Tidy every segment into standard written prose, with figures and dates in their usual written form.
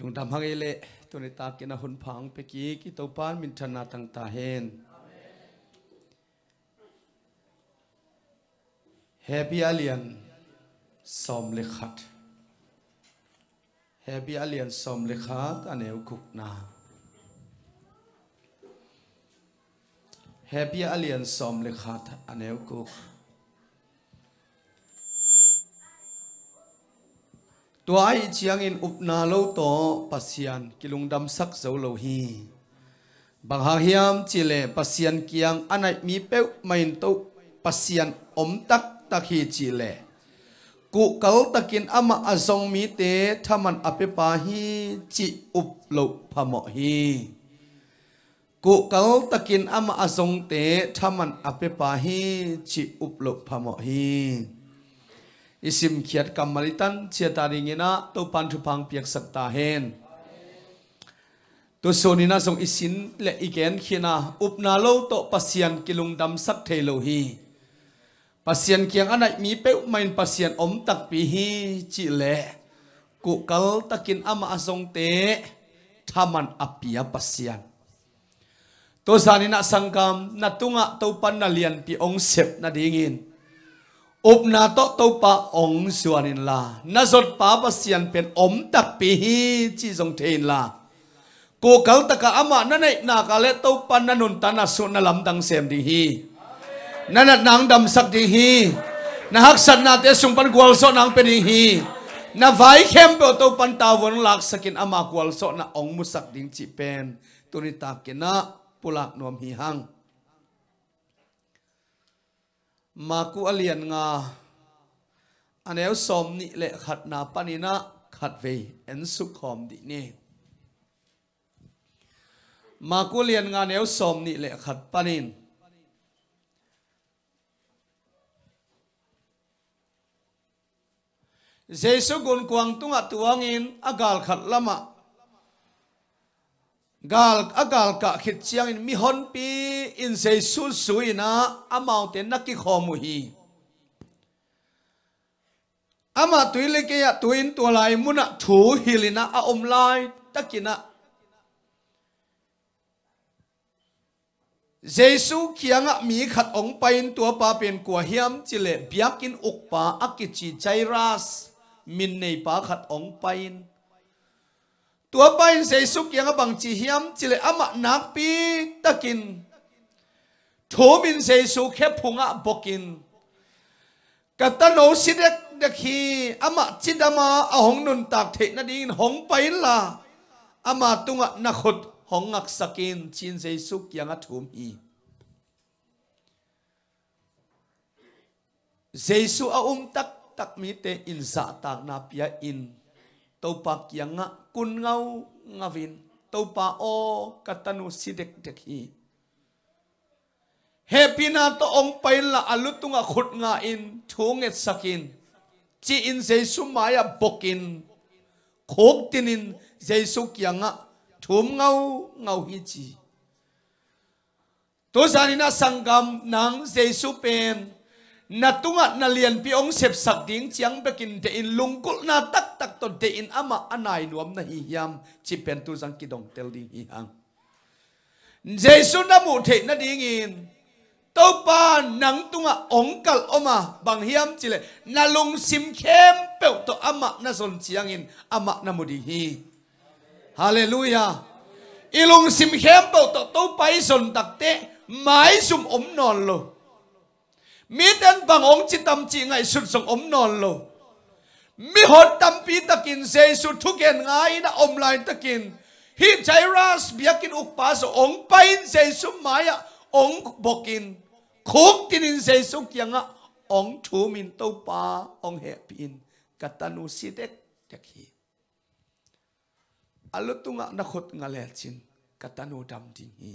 lung tam hang ele tuni ta kina hun phang pe ki to pan min thana tang ta hen happy alien som le khat happy alien som le khat aneu khuk na happy alien som le khat aneu khuk tua ai chiang in upna lo to pasian kilung dam sak zo lo hi bang ha hiam chile pasian kiang anai mi pe main to pasian om tak tak hi chile ku kal takin ama azong mi te thaman ape pa hi chi up lo phamo hi ku kal takin ama azong te thaman ape pa hi chi up lo phamo hi isim khiat kamalitan chiataringina to pan thu phang piak sakta hen to sonina song isin le igen khina upna lo to pasian kilung dam sak thelo hi pasian kiang anai mi pe main pasian om tak pi hi chi le ku kal takin ama azong te thaman apia pasian to sanina sangkam natunga to pan na lian pi ong sep na dingin upna to pa ong suanin la nazot pa pasian pen om tak pi hi chi jong thein la ko kal taka ama nanai na ka le to pan nanun tana su na lam dang sem ding hi nanat nang dam sak ding hi na hak sat na te sung pan gwal so nang pe ding hi na vai khem pe to pan ta won lak sakin ama gwal so na ong musak ding chi pen tunita kena pulak nom hi hang maku alian nga aneu som ni le khat na panina khat ve en su khom di ni maku alian nga neu som ni le khat panin jesu gun kwang tunga tuangin agal khat lama agal ka khit chiang in mi hon pi in jesu suina amau te nakki khomu hi ama tuile ke ya tuin to lai muna thu hilina a om lai takina jesu kianga mi khat ong pain tua pa pen kwa hiam chile biakin ukpa akichi chairas min nei pa khat ong pain tua pain jesu kianga bang chi hiam chile ama nak pi takin thomin jesu khe phunga bokin katano sidek dekhi ama chidama ahong nun tak the na ding hong pain la ama tunga na khut hong ngak sakin chin jesu kianga thum hi jesu a tak mi te in za tak na pia in to pa kianga kun ngau ngavin to pa o katanu sidek dekhi happy na to ong pain la alutunga khut nga in thunget sakin chi in jesu maya bokin khok tinin jesu kianga thum ngau hi chi to sanina sangam nang jesu pen natunga nalian pi ong sep sak ding chiang bekin de in lungkul na tak to de in ama anai nuam na hi yam chi pen tu sang kidong tel ding hi hang jesu na mu the na ding in to pa nang tunga ong kal oma bang hiam chile na lung sim khem pe to ama na son chiang in ama na mu ding hi hallelujah ilung sim khem pe to pai son takte mai sum om non lo mi ten bang ong chitam chi ngai sut song om non lo mi hot tam pi takin jesu thuken ngai na om line takin hi jairas biakin ukpa so ong pain jesu maya ong bokin khok tinin jesu kianga ong thumin to pa ong hepin katanu sidek takhi alutunga na khot ngale chin katanu dam ding hi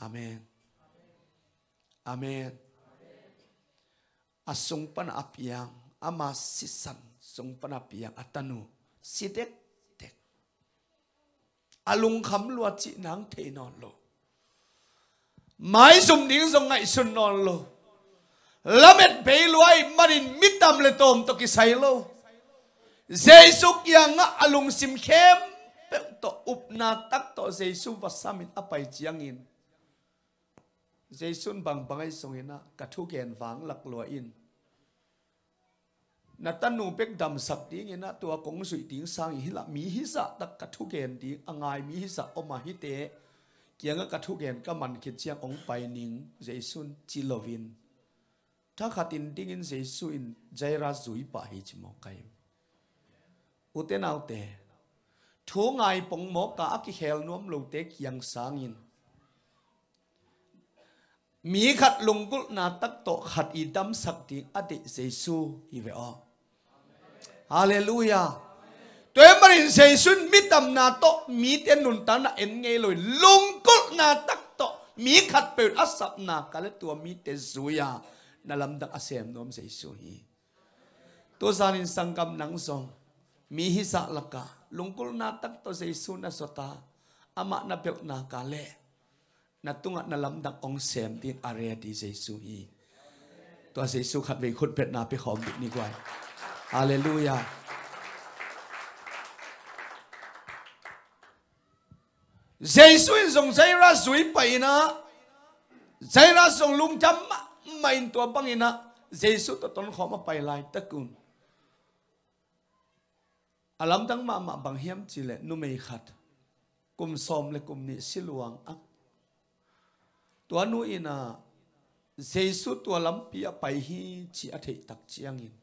amen amen asung pan apiang ama sisan sung pan apiang atanu sidek tek alung kham lua chi nang the non lo mai sum ding song ngai sun non lo lamet pe luai marin mitam le tom to ki sai lo Jesus yang alung sim khem to upna tak to Jesus vasamin apai chiangin Jesus bang bangai songina kathu gen wang lak lua in natanu pek dam sak ding ina tua kong sui ding sang hi la mi hi sa tak kathu gen ding angai mi hi sa oma hi te kianga kathu gen ka man khit chiang ong pai ning Jesus chilovin tha khatin ding in Jesus in jaira zui pa hi chimo kai uten autte thu ngai pong mo ka aki hel nuam lo te kiang sangin mi khat lungkul na tak to khat idam sakti ati Jesu hi ve o hallelujah toy marin Jesus mitam na to mi ten nun ta na en ngei loi lungkul na tak to mi khat pe asap na kale tua mi te zuya na lam dak asem nom Jesu hi to sanin sangkam nang song mi hi sa laka lungkul na tak to Jesu na sota ama na pe na kale na tunga na lam dak ong sem tin area di Jesu hi to Jesu khat ve khut pet na pe khom dik ni kwai hallelujah Jesu in song zaira zui paina zaira song lung jam main to bangina Jesu to ton khom pai lai takun alam dang ma bang hiam chile nu mei khat kum som le kum ni siluang ak tua nu ina Jesu tua lampi a pai hi chi a thei tak chiangin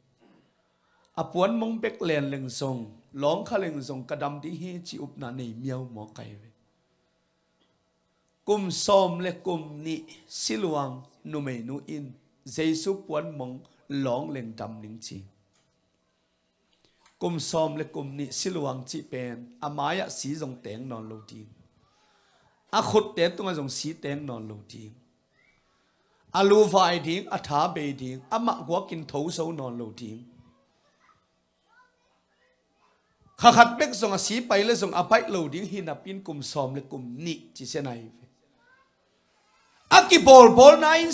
apuan mong bek len leng song long kha leng song kadam di hi chi up na nei miao mo kai ve kum som le kum ni siluang nu mei nu in Jesu puan mong long leng dam ning chi kum som le kum ni siluang chi pen amaya si jong teng non lo ti a khut te tunga jong si teng non lo ti alu vai ding atha be ding ama gwa kin tho so non lo ti kha khat bek jong a si pai le jong apai lo ding hi na pin kum som le kum ni chi se nai aki bol na in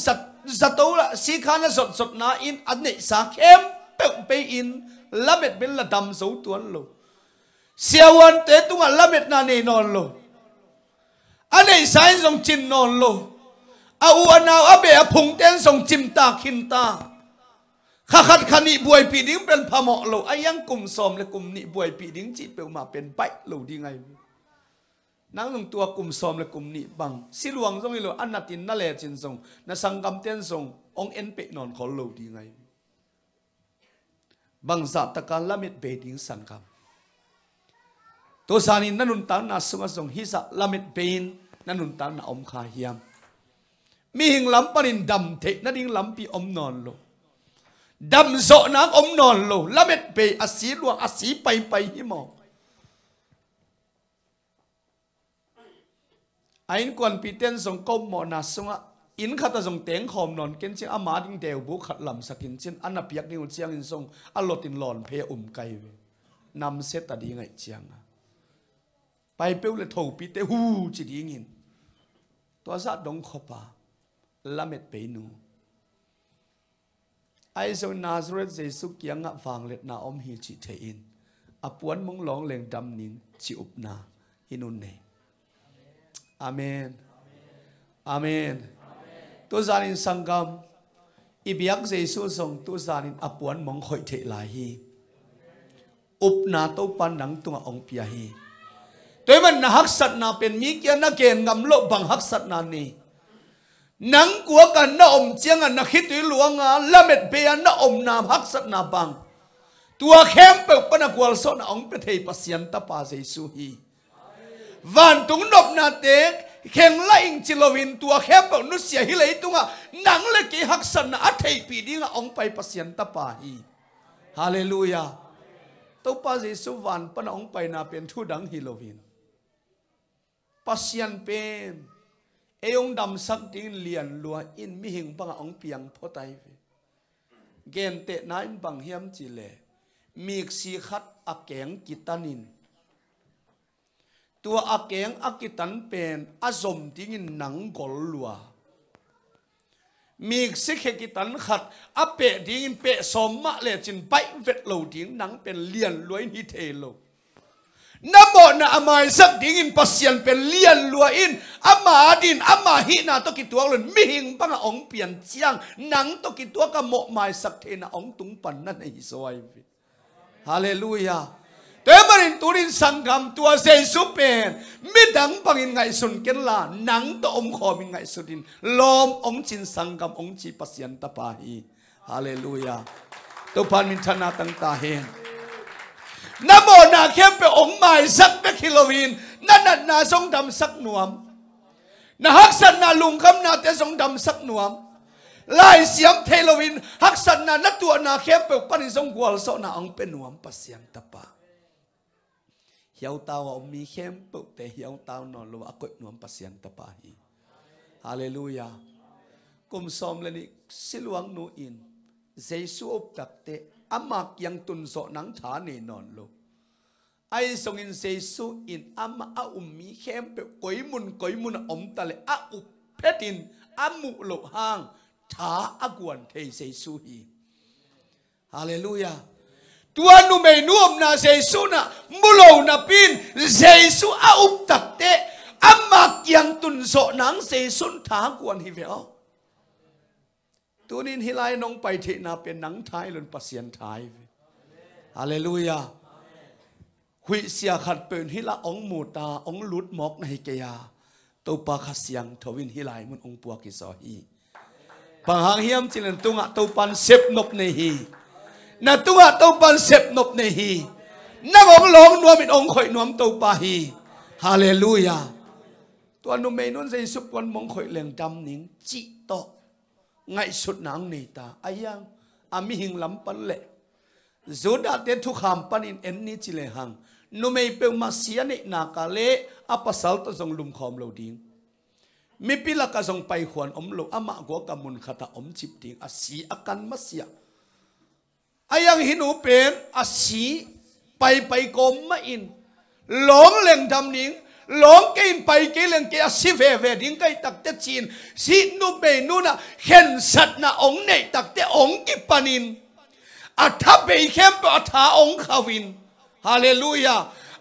zato la si khana zot na in adne sa khem pe in lamet ben la dam zo tuan lo siawan te tunga lamet na ne non lo ane sai song chin non lo a uana abe a phung ten song chim ta khin ta kha khat khani buai pi ding pen phamo lo ayang kum som le kum ni buai pi ding chi pe ma pen pai lo di ngai nang nong tua kum som le kum ni bang siluang song lo anatin na le chin song na sangam ten song ong en pe non khol lo di ngai bang za taka lamit be ding sangam to sani nanun ta na sunga song hisa lamit bein nanun ta na om kha hiam mi hing lam panin dam the na ding lampi om non lo dam zo na om non lo lamit be asi luang asi pai hi mo ain kon piten song kom mo na sunga in khata song teng khom non ken chi ama ding deu bu khat lam sakin chin ana piak ni chiang in song alotin lon phe kai nam set ta di ngai chiang pai peu le thou pi te hu chi ding in to za dong khopa lamet pe nu ai so Nazareth Jesu kianga wang let na om hi chi the in apuan mong long leng dam ning chi up na hinun ne amen amen tu zanin sangam ibiak Jesu song tu zanin apuan mong khoi the lai hi up na to pan nang tunga ong pia hi toy man na hak sat na pen mi kya na ken ngam lo bang hak sat na ni nang kwa kan na om chiang na khit tu luanga lamet be na om na hak sat na bang tua khem pe pana kwal so na ong pe thei pasian ta pa Jesu hi van tung nop na te khen la ing chilovin tua khem pe nu sia hi lei tunga nang le ki hak sat na a thei pi dinga ong pai pasian ta pa hi hallelujah to pa Jesu van pana ong pai na pen thu dang hi lovin pasian pen eyong dam sak ding lian lua in mi hing bang ong piang photai gen te na in bang hiam chi le mik si khat akeng kitanin tua akeng akitan pen azom ding in nang gol lua มีสิเคกิตันขัดอเปะดิ้งเปะสมมะเลจินไปเวทโลดิ้งนังเป็นเลียนรวยนิเทโลน้ำบ่อน่ะอามายสักดิ้งปัสยันเป็นเลียนรวยอินอามาดินอามาหินาตกิตัวเลยมิหิงปังองเปลี่ยนเจียงนังตกิตัวก็โมมายสักเทนะองตุงปันนั่นไอ้สวยฮาเลลูยาเต่มารินตุรินสังคมตัวเซซุเป็นมิดังปังอินไงสุนเกนลานังตัวอมขอมินไงสุดินลมองจินสังคมองจีปัสยันตาปาฮีฮาเลลูยาตัวพันมินธนาตั้งตาเฮนน้ำโมนาเข้มไปองค์ใหม่สักเมกิโลวินนั่นนาทรงดำสักหนวมนาฮักสันนาลุงคำนาแต่ทรงดำสักหนวมไล่เสียมเทโลวินฮักสันนาตัวนาเข้มไปปันทรงกวลโซนาองเป็นหนวมปัสยันตาปาเหี่ยวตาวมีเข้มปุกแต่เหี่ยวตาวนอนลงอกดนวมปัสยันตปาฮีฮาเลลูยากุมซอมเลนิสิลวงนูอินเจสูอบตักเตอามักยังตุนโซนังฐานเนนอนโลไอทรงอินเจสูอินอามาอามีเข้มเปกอยมุนอมตะเลอาอุเพตินอามุโลหางฐาอากวนเทเจสูฮีฮาเลลูยาตัวนุเมนุมนาเจสุนะมุโลนาปินเจสุอาอุปตักเตอามักยังตุนโซนังเจสุนถากวนฮิเวลตัวนี้ฮิไลน้องไปเทนาเป็นหนังท้ายลุนปัสยันท้ายฮาเลลูยาหุยเสียขัดเป็นฮิลาองมูตาองลุดมอกในเกียตัวปาขเสียงทวินฮิไลมันองปัวกิสอฮีปังหางเฮียมจิลันตุงะตัวปันเซบนบในฮีนาตัวตัวปันเสพนบในฮีนักองหลงนวมินองข่อยนวมตัวปาฮีฮาเลลูยาตัวนุเมนุนใจสุกวันมงข่อยเลียงดำนิงจิโตไงสุดนางนี่ตาอายังอามิหิงลำปันเละจุดาเตทุกขามปันอินเอ็นนี่จิเลหังนุเมเปมาเสียนินากาเลอปัสสัลตทรงลุมขอมเราดิ้งมีปิลกะทรงไปขวนอมโลอามากัวกำมุนขตาอมจิบดิ้งอาศีอากันมัสยาอายังหินูเป็นอาศีไปกลมมาอินหลงเล่งดำนิงหลงกินไปกินเล่งเกียสิเวดิ้งไกตักเตจีนสินูเบนูนะเห็นสัตนะองเนตักเตองกิปนินอัฐเบเข้มเปอัฐาองขวินฮาเลลูยา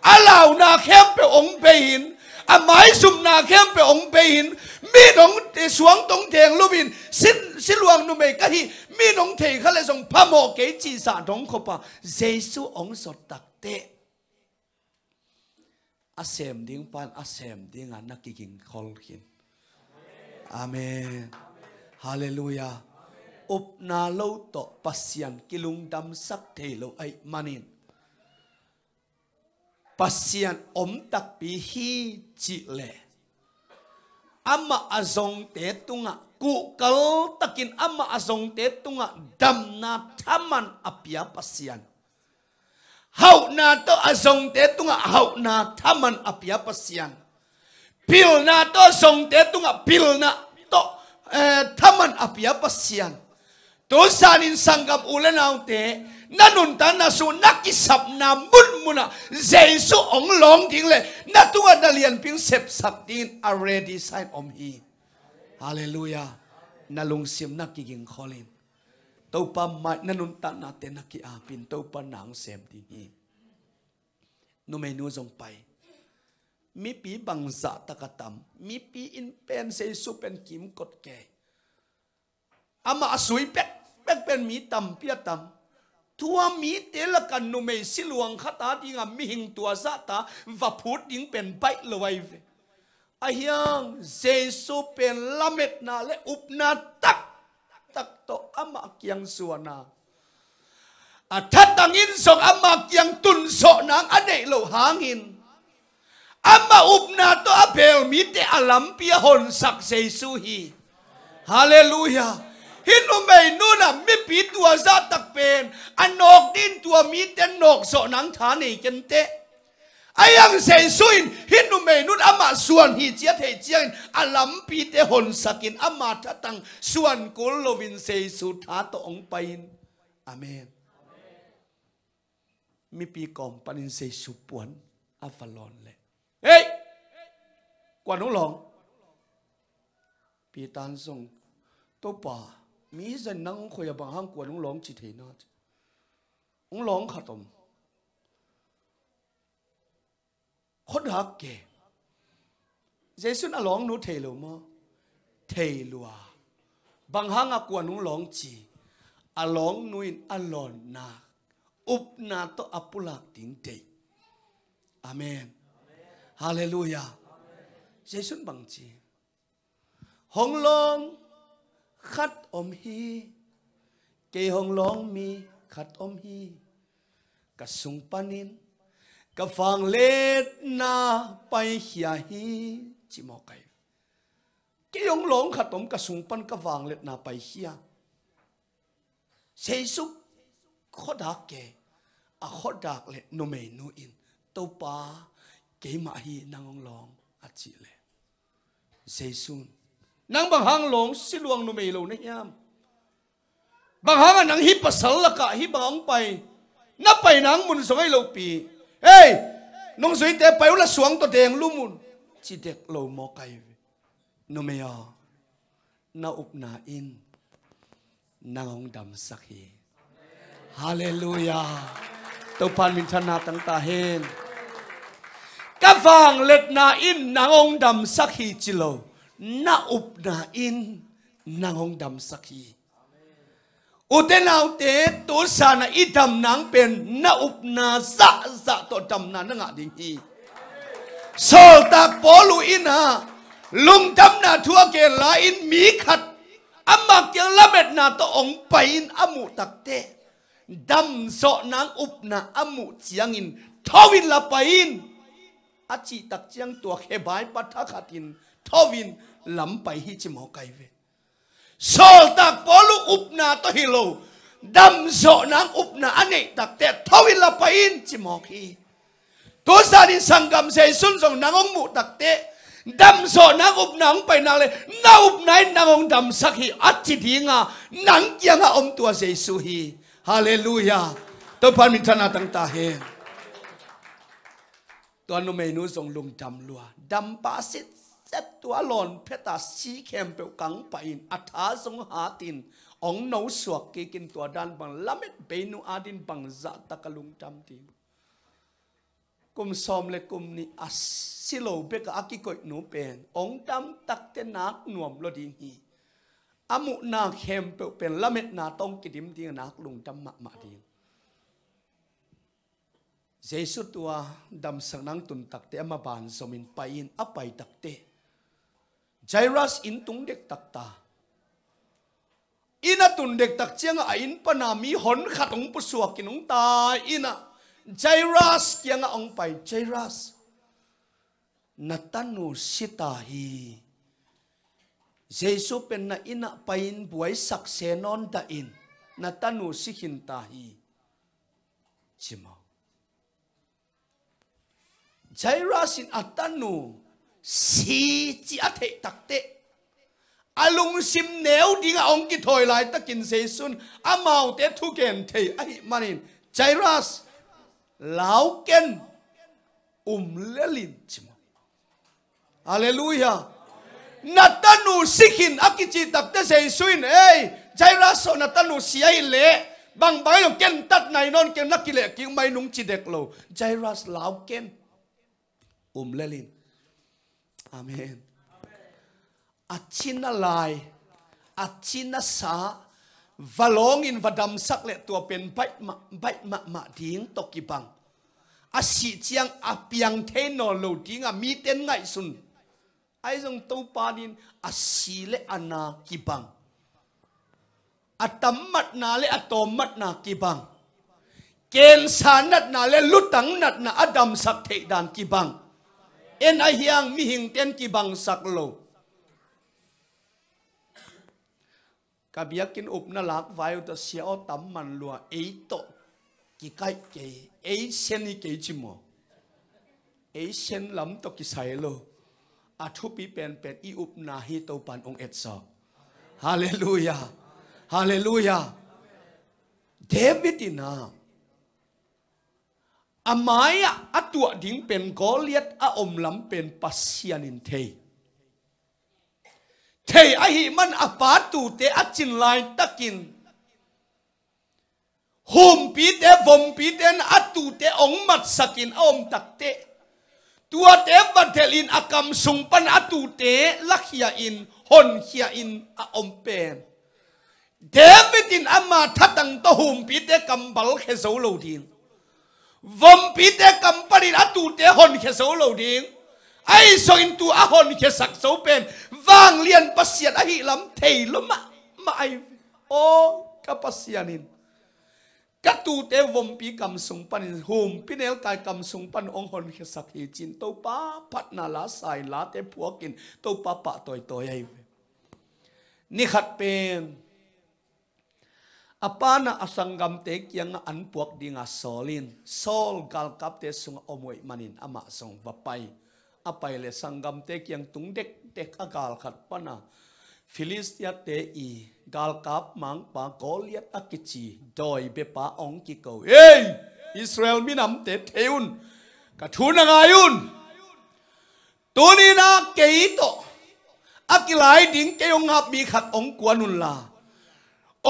อาลาวนาเข้มเปองเบหินอาไม้สุมนาเข้มเปองเบหินมีน้องสวงตรงเทียงลูบินสิลวงนุเมกะฮีมีน้องเทเขาเลยส่งพระโมเกจีสาดงขบะเจสุองสดตักเตอาเซมดิ้งปันอาเซมดิ้งอันนักกินคอลกินอาเมนฮาเลลูยาอุปนาโลโตปัสยันกิลุงดำสักเทโลไอมานินปัสยันอมตักปีฮีจิเลอามาอาซงเตตุงะกูเกลตะกินอามาอาซงเตตุงะดำนาทามันอภิยาปัสยันเฮานาโตอาซงเตตุงะเฮานาทามันอภิยาปัสยันพิลนาโตซงเตตุงะพิลนาโตทามันอภิยาปัสยันตัวสานินสังกับอุเลนเอาเตนั่นนุนตานาสุนักกิสับนาบุญมุนะเจสุองหลงทิ้งเลยนักตัวนักเรียนพิงเสพสับดิน already sign on he ฮาเลลูยานาลุงเสียมนักกิงคอลินตัวปั๊มไม่นั่นนุนตานาเตนักกิอาปินตัวปั๊มหนังเสียมดีฮีนุเมนูจงไปมีปีบังซาตะกตัมมีปีอินเป็นเจสุเป็นกิมกดแก่อามาสุยเป็ดเป็นมีตำเปียตำทัวมีเตลกันนุเมสิลวงขตาดิงามีหิงตัวซาตาวับพูดดิงเป็นไปเลยไว้อายังเจสุเป็นละเม็ดนาและอุปนาตักโตอามาเกียงส่วนนาทัดตังอินส่งอามาเกียงตุนโสนางอเนกโลหางินอามาอุปนาโตอาเบลมีเตอลัมเปียหนสักเจสุฮีฮาเลลูยาฮินุเมนูน่ะมีปีตัวซาตักเป็นอันนกดินตัวมีเต็นนกโสนังฐานนี่กันเตะอายังเซซุยฮินุเมนุนอามาส่วนฮิเจียเทเจียนอาลัมปีเตหนสกินอามาทัตังส่วนกุลโลวินเซสุธาตองไปอาเมนมีปีกอมปนินเซสุปวนอาฟาลอนเลยเฮ้ยกว่าน้องหลงปีตานส่ง tô pa mi dân năng khôi bằng hang của ông lóng chỉ thế na ông lóng khát om khốt hắc kề Giêsu na lóng nô thề lo mà thề lùa bằng hang của ông lóng chỉ along nuin alon na up na to apulak ting te amen hallelujah Giêsu bằng chi hong long khát om hi ke hong long mi khát om hi ka sung panin ka phang let na pai hia hi chi mo kai ke hong long khát om ka sung pan ka phang let na pai hia Giêsu khó đắc kề khó đắc lệ nô mê nô in tàu pa kế mã hi năng ông long chỉ lệ Giêsu năng bằng hang long xí luang nô mê lâu nấy nhám bằng hang năng hi pasal là cả hi bằng ông bay nắp bay năng mun soi lâu pi hey nông soi té bay là xuống to đèn lu mun chỉ đẹp lâu mò cày nô mê à na up na in năng ông đầm sắc hi hallelujah tàu pan min thana tăng ta hen các vàng lệ na in năng ông đầm sắc hi chỉ lâu na up na in năng ông đầm sắc hi u tên nào thế tổ sa na ít đầm nắng pen na up na dạ dạ tổ đầm na nó ngã đi hi sol ta bỏ lu in ha lung đầm na thua kề la in mỹ khát amak yang lamet na to ong pain amu takte dam so nang up na amu chiang in thawin la pain achi tak chiang tua khe bai patha khatin thawin lam pai hi chi mo kai ve sol tak polu up na to hilo dam so nang up na ane takte thawin la pain chi mo khi to sa din sangam se sun song nang ong mu takte đâm so nang up nang bay nang le na up nai nang ông đâm sắc hi at chi thi nga nang kia nga om tua Giêsu hi hallelujah tôi pan min thana tang ta he tuan no me nu song lung đâm lua đâm pa sit set tua lon pheta si khem pe kang pain atha song ha tin ong no suak ki kin tua dan bang lamet be nu adin bang za takalung đâm tin kum som le kum ni asilo beka akikoi nu pen ong tam takte nak nuam lo ding hi amu na khem pe pen lamet na tong kidim ding nak lung tam ma ding Giêsu tua dam sang nang tun takte ama ban somin pain apai takte Jairus in tung dek takta ina tun dek tak chiang a in panami hon khatong pusuak kinung ta ina Jairus kia nga ong pai Jairus natanu sita hi Giêsu pen na ina pain buai sak senon ta in natanu sikhin ta hi chimo Jairus in atanu si chi athe takte alung sim neu dinga ong ki thoi lai takin Giêsu amau te thu ken thei ai manin Jairus lão ken lelin chimo hallelujah natanu sikhin akichi takte Giêsuin ei Jairus natanu siai le bang bai lo ken tat nai non ken nakile ki mai nung chi dek lo Jairus lão ken lelin amen achina lai achina sa valong in vadam sak le tua pen bai ma ding toki bang asi chiang apiang the no lo ding a mi ten ngai sun ai jong to pa din asi le ana ki bang atam mat na le atom mat na ki bang ken sanat na le lutang nat na adam sak the dan ki bang en a hiang mi hing ten ki bang sak lo kabiakin up na lak vai ta siao tam man lua ei to ki kai ke ei sen ni ke chimo ei sen lam to ki sai lo a thu pi pen pen i up na hi to pan ong et so hallelujah hallelujah David ina amaya atua ding pen Goliath a om lam pen pasian in thei thầy ai man apa tu te achin lai takin hum pi te vom pi ten atu te ong mat sakin om tak te tua te vantelin akam sungpan atu te lakhia in hon khia in a om pen David in ama thatang to hum pi te kambal khe zo lo ding vom pi te kamparin atu te hon khe zo lo ding ai so in tu a hon khe sak zo pen wang lian pasiat a hi lam thei lo ma ai o ka pasianin các tu tế vong pi cầm sung pan hùm pi nel kai cầm sung pan ong hon khe sak hi chin to pa pat na la sai la te phuakin to pa pa toy ai ni khat pen apana asangam te kyang an puak dinga solin sol gal kap te sung omoi manin ama song vapai apai le sangam te kyang tung dek dek agal khat pana Philistia te I gal kap mang pa Goliath akichi doi be pa ong ki ko hey Israel minam te theun ka thuna ngayun tunina keito akilai ding ke ong hap bi khat ong kwanun la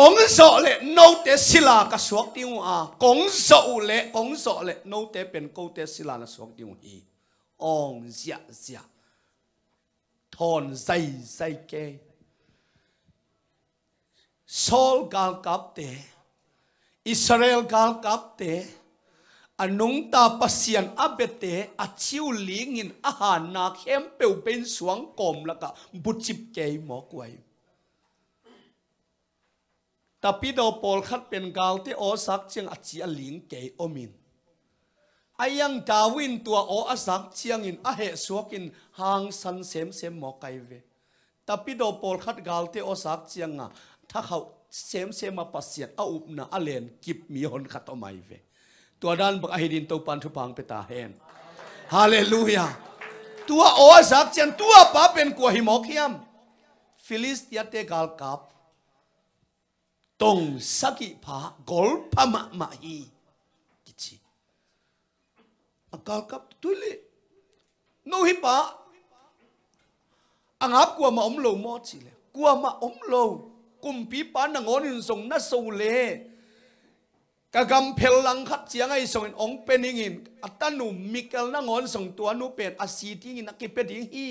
ong so le no te sila ka suak tiu a kong so le no te pen ko te sila na suak tiu hi ong zia thon sai ke Saul gal kap te Israel gal kap te anung ta pasian abete achiu lingin aha na khem peu pen suang kom laka buchip ke mo kwai tapi do pol khat pen gal te o sak chiang achi a ling ke omin ayang dawin tua o asak chiang in a he suakin hang san sem mo kai ve tapi do pol khat gal te o sak chiang aถ้าเขาเซมมาปัสเซียนเอาอุปนาอเลนกิบมีหนขัดออกมาเวตัวด้านบักไอดินตัวปันทุพังไปตาเห็นฮาเลลูยาตัวโอสักเจนตัวป้าเป็นกัวหิมอกยมฟิลิสเตียเตกาลกับตรงสักิผากอลพมาฮีกิจิกาลกับตุลีโนฮิปะอังอับกัวมาอมโลมอจิเลกัวมาอมโลกุมปีปานงอนินส่งนัสโซเลกะกำเพลลังขัดเสียงไอส่งองเป็นหินอัตนุมิเกลนงอนส่งตัวนุเป็นอาศีที่นักกิเป็ดฮี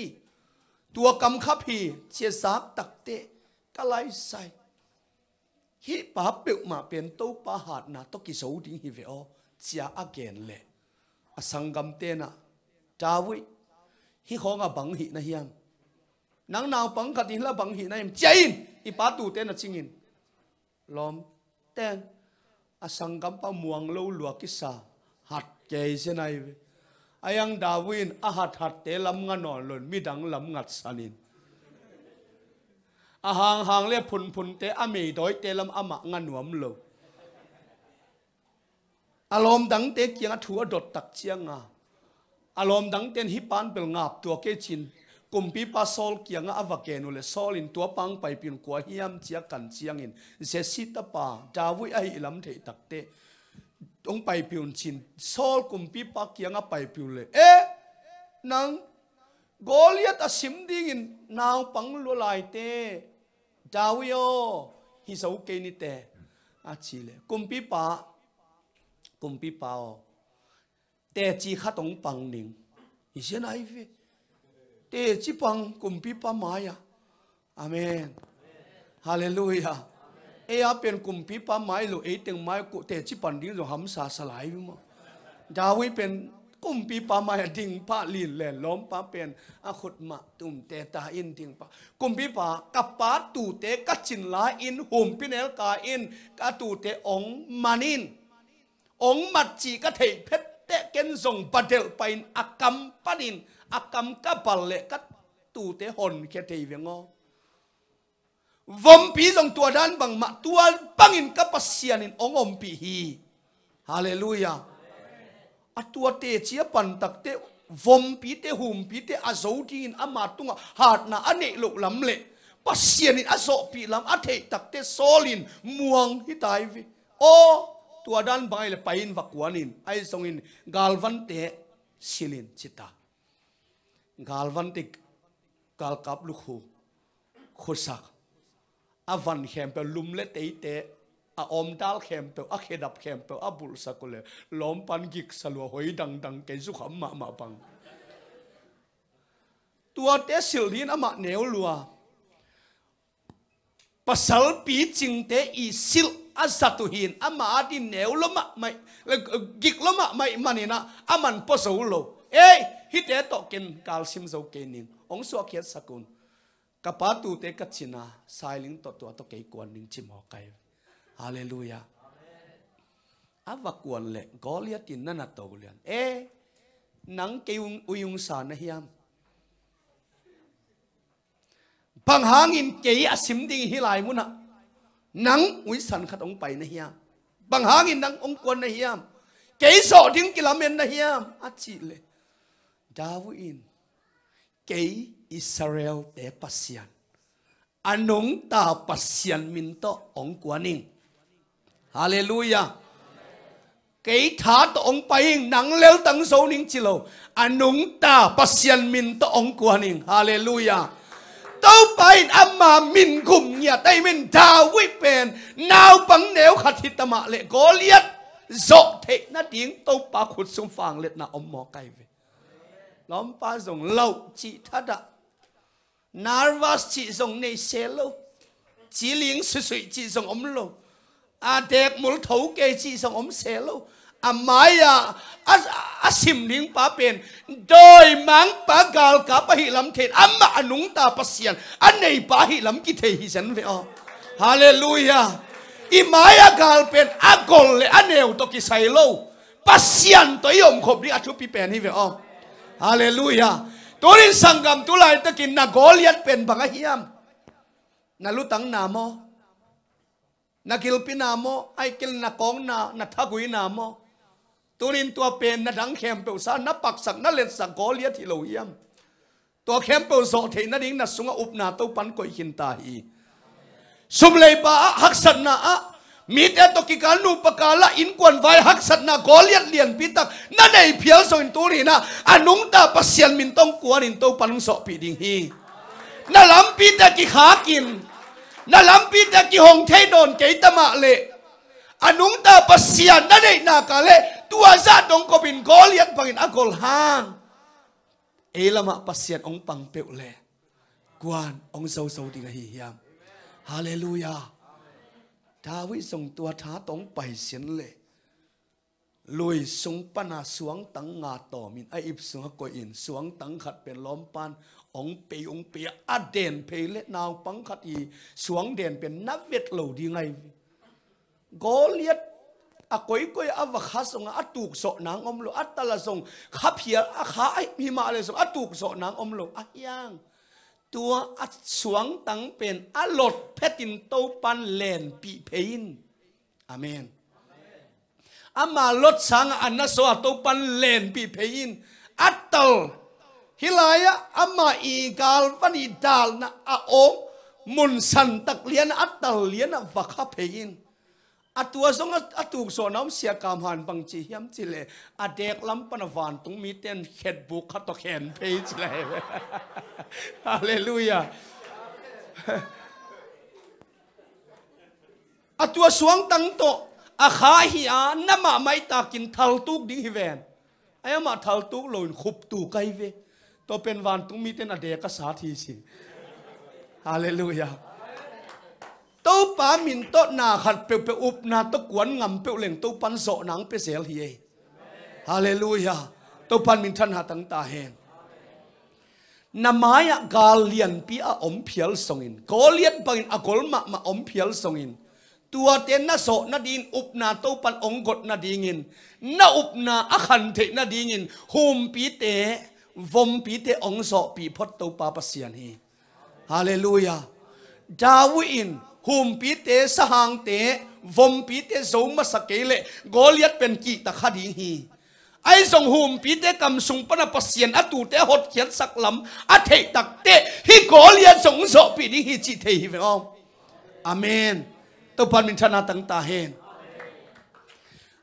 ตัวกำขับฮีเชียสักตักเตะกะไลใส่ฮีป้าเปิลมาเป็นตู้ป้าหาดนะตกิโซดิ้งฮีเวอเชียอาเกนเล่อสังกำเตนะจาวิฮีของอาบังฮีนะเฮียมนังนาวปังขัดหินละบังหินนะเจนอีป้าตูเต้นจิงินล้อมเต้นอสังกัมปะมวงโลลวกิสาหัดเกยเสนัยอายังดาวินอาหัดเตลำงานอนหล่นมีดังลำงัดสันินอาหางเลี้ยพุนเตอเมย์ดอยเตลำอามะงานหวมโลอารมณ์ดังเตเกียงถัวดดตักเชียงอารมณ์ดังเต้นฮิปานเปลงับตัวเกจินกุมปีปาโซลเกียงอวเกนุเลโซลินตัวปังไปปินกัวเฮียมเจียกันเจียงอินเซซิตาปาดาวิไอลำเทตักเตต้องไปปินชินโซลกุมปีปาเกียงไปปินเลยนังโกลียตสิมดิ่งนาวปังลุลายเตดาวิโอฮิสาวเกนิเตอาชีเลกุมปีปาเตจีขัดตรงปังนิงอิเชนไอเวเตจิปังกุมปีปามายาอาเมนฮาเลลูยาเป็นกุมปีปามายลูเต็งไม้กุเตจิปันดิ้งจะหำสาสลายมั้งดาวิเป็นกุมปีปามายดิ้งพาลีนแหลล้อมป้าเป็นอาขุดมาตุ่มเตตาอินดิ้งป้ากุมปีปากับป้าตูเตกัดจินลาอินหุ่มพิเนลกาอินกัตูเตองมานินองมัดจีกะเทเพชเตเกนส่งปะเดลไปอักกัมปานินอากำกับบัลเล่กัดตูเตหอนแค่เทียงอวอมปีส่งตัวด้านบังมาตัวบังอินกับปัสเซียนินองอมปีฮีฮาเลลูยาอัตัวเตเชียปันตักเตวอมปีเตหุมปีเตอาโซดีนอามาตุงหาดนาอเนลุลำเล่ปัสเซียนินอาโซปีลำอาเทตักเตโซลินม่วงฮิตายวิโอตัวด้านบังไอเลไปอินวักวานินไอส่งอินกาลวันเตชิลินชิตากาลวันติกาลกับลูกคู khô sắc a van khem pe lum le te te a om dal khem pe a khedap khem pe a bul sakule lom pan gik salwa hoi dang dang ke zu kham ma pang tua te silin ama neu lua pasal pi ching te i sil azatuhin ama adin neu loma mai gik loma mai manina aman posolo hi te to ken kalsim zo kenin ong so khiat sakun kapatu te kachina sailing to to ke kwan ning chimo kai hallelujah ava kwan le Goliath tin na to lian nang ke uyung sa na hiam bang hangin ke asim ding hilai muna nang ui san khat ong pai na hiam bang hangin nang ong kwan na hiam ke so ding kilamen na hiam achi le Davuin ke Israel te pasian anong ta pasian minto ong kwaning hallelujah ke tha to ong paing nang lel tang so ning chilo anong ta pasian minto ong kwaning hallelujah tau pain amma min kum nya tai min David pen naw pang neu khatitama le Goliath zo the na ding tau pa khut sum phang let na om mo kai ve lom pa zong lâu chỉ thắt ạ nervous chỉ zong này xe lâu chỉ liếng sụi chỉ zong ống lâu đẹp muốn thấu kê chỉ zong ống xe lâu mai sim liếng pa pen đôi mang pa gal cả pa hi lắm thiệt mà anung ta pasian anh này pa hi lắm cái thầy hi dân vậy hallelujah mai gal pen agol le aneu to ki sai lâu pasian to yom khop đi atu pi pen hi vậy hallelujah turin sangam tulai takin na Goliath pen banga hiam na lutang namo na kilpi namo ai kil na kong na thagui namo turin tua pen na dang khem pe sa na pak sak na let sak Goliath hi lo hiam tua khem pe so the na ding na sunga up na to pan koi hin ta hi sum lei ba hak san na mi te to ki kanu pakala in kwan vai hak sat na Goliath lian pitak na nei phial so in turi na anung ta pasian min tong kuan in to panung so pi ding hi na lam pi ta ki khakin na lam pi ta ki hong thei don ke tama le anung ta pasian na nei na ka le tua za dong ko bin Goliath pangin agol hang lama pasian ong pang peu le kuan ong so ding hi hiam hallelujah David song tua tha tong pai sin le lui sung pana suang tang nga to min ai ip sunga ko in suang tang khat pen lom pan ong pe a den pe le naw pang khat i suang den pen na vet lo di ngai Goliath a koi a va kha song a tuk so nang om lo atala song khap hial a kha ai hi ma le song a tuk so nang om lo a yang tua at suang tang pen a lot petin to pan len pi pein amen ama lot sang anna so to pan len pi pein atal hilaya ama igal pani dal na a ong mun san tak lian atal lian va kha pein atua song atuk so nam sia kam han bang chi hiam chi le adek lam pan van tung mi ten khet bu kha to khen page le hallelujah atua suang tang to a kha hi a nama mai ta kin thal tuk ding hi ven ai ma thal tuk loin khup tu kai ve to pen van tung mi ten adek ka sa thi si hallelujah tâu pa min to na khat pe up na to kwan ngam pe leng to pan so nang pe sel hi hallelujah to pan min than ha tang ta hen namaya gal lian pi a om phial songin Goliath bangin a gol ma om phial songin tua ten na so na din up na to pan ong got na dingin na up na a khan the na dingin hum pi te vom pi te ong so pi phot to pa pasian hi hallelujah Davuin hum pi te sahang te vom pi te zo ma sakele Goliath pen ki ta khading hi ai song hum pi te kam sung pana pasian atu te hot khiat sak lam a thei tak te hi Goliath song zo pi ding hi chi thei hi ve om amen to pan min thana tang ta hen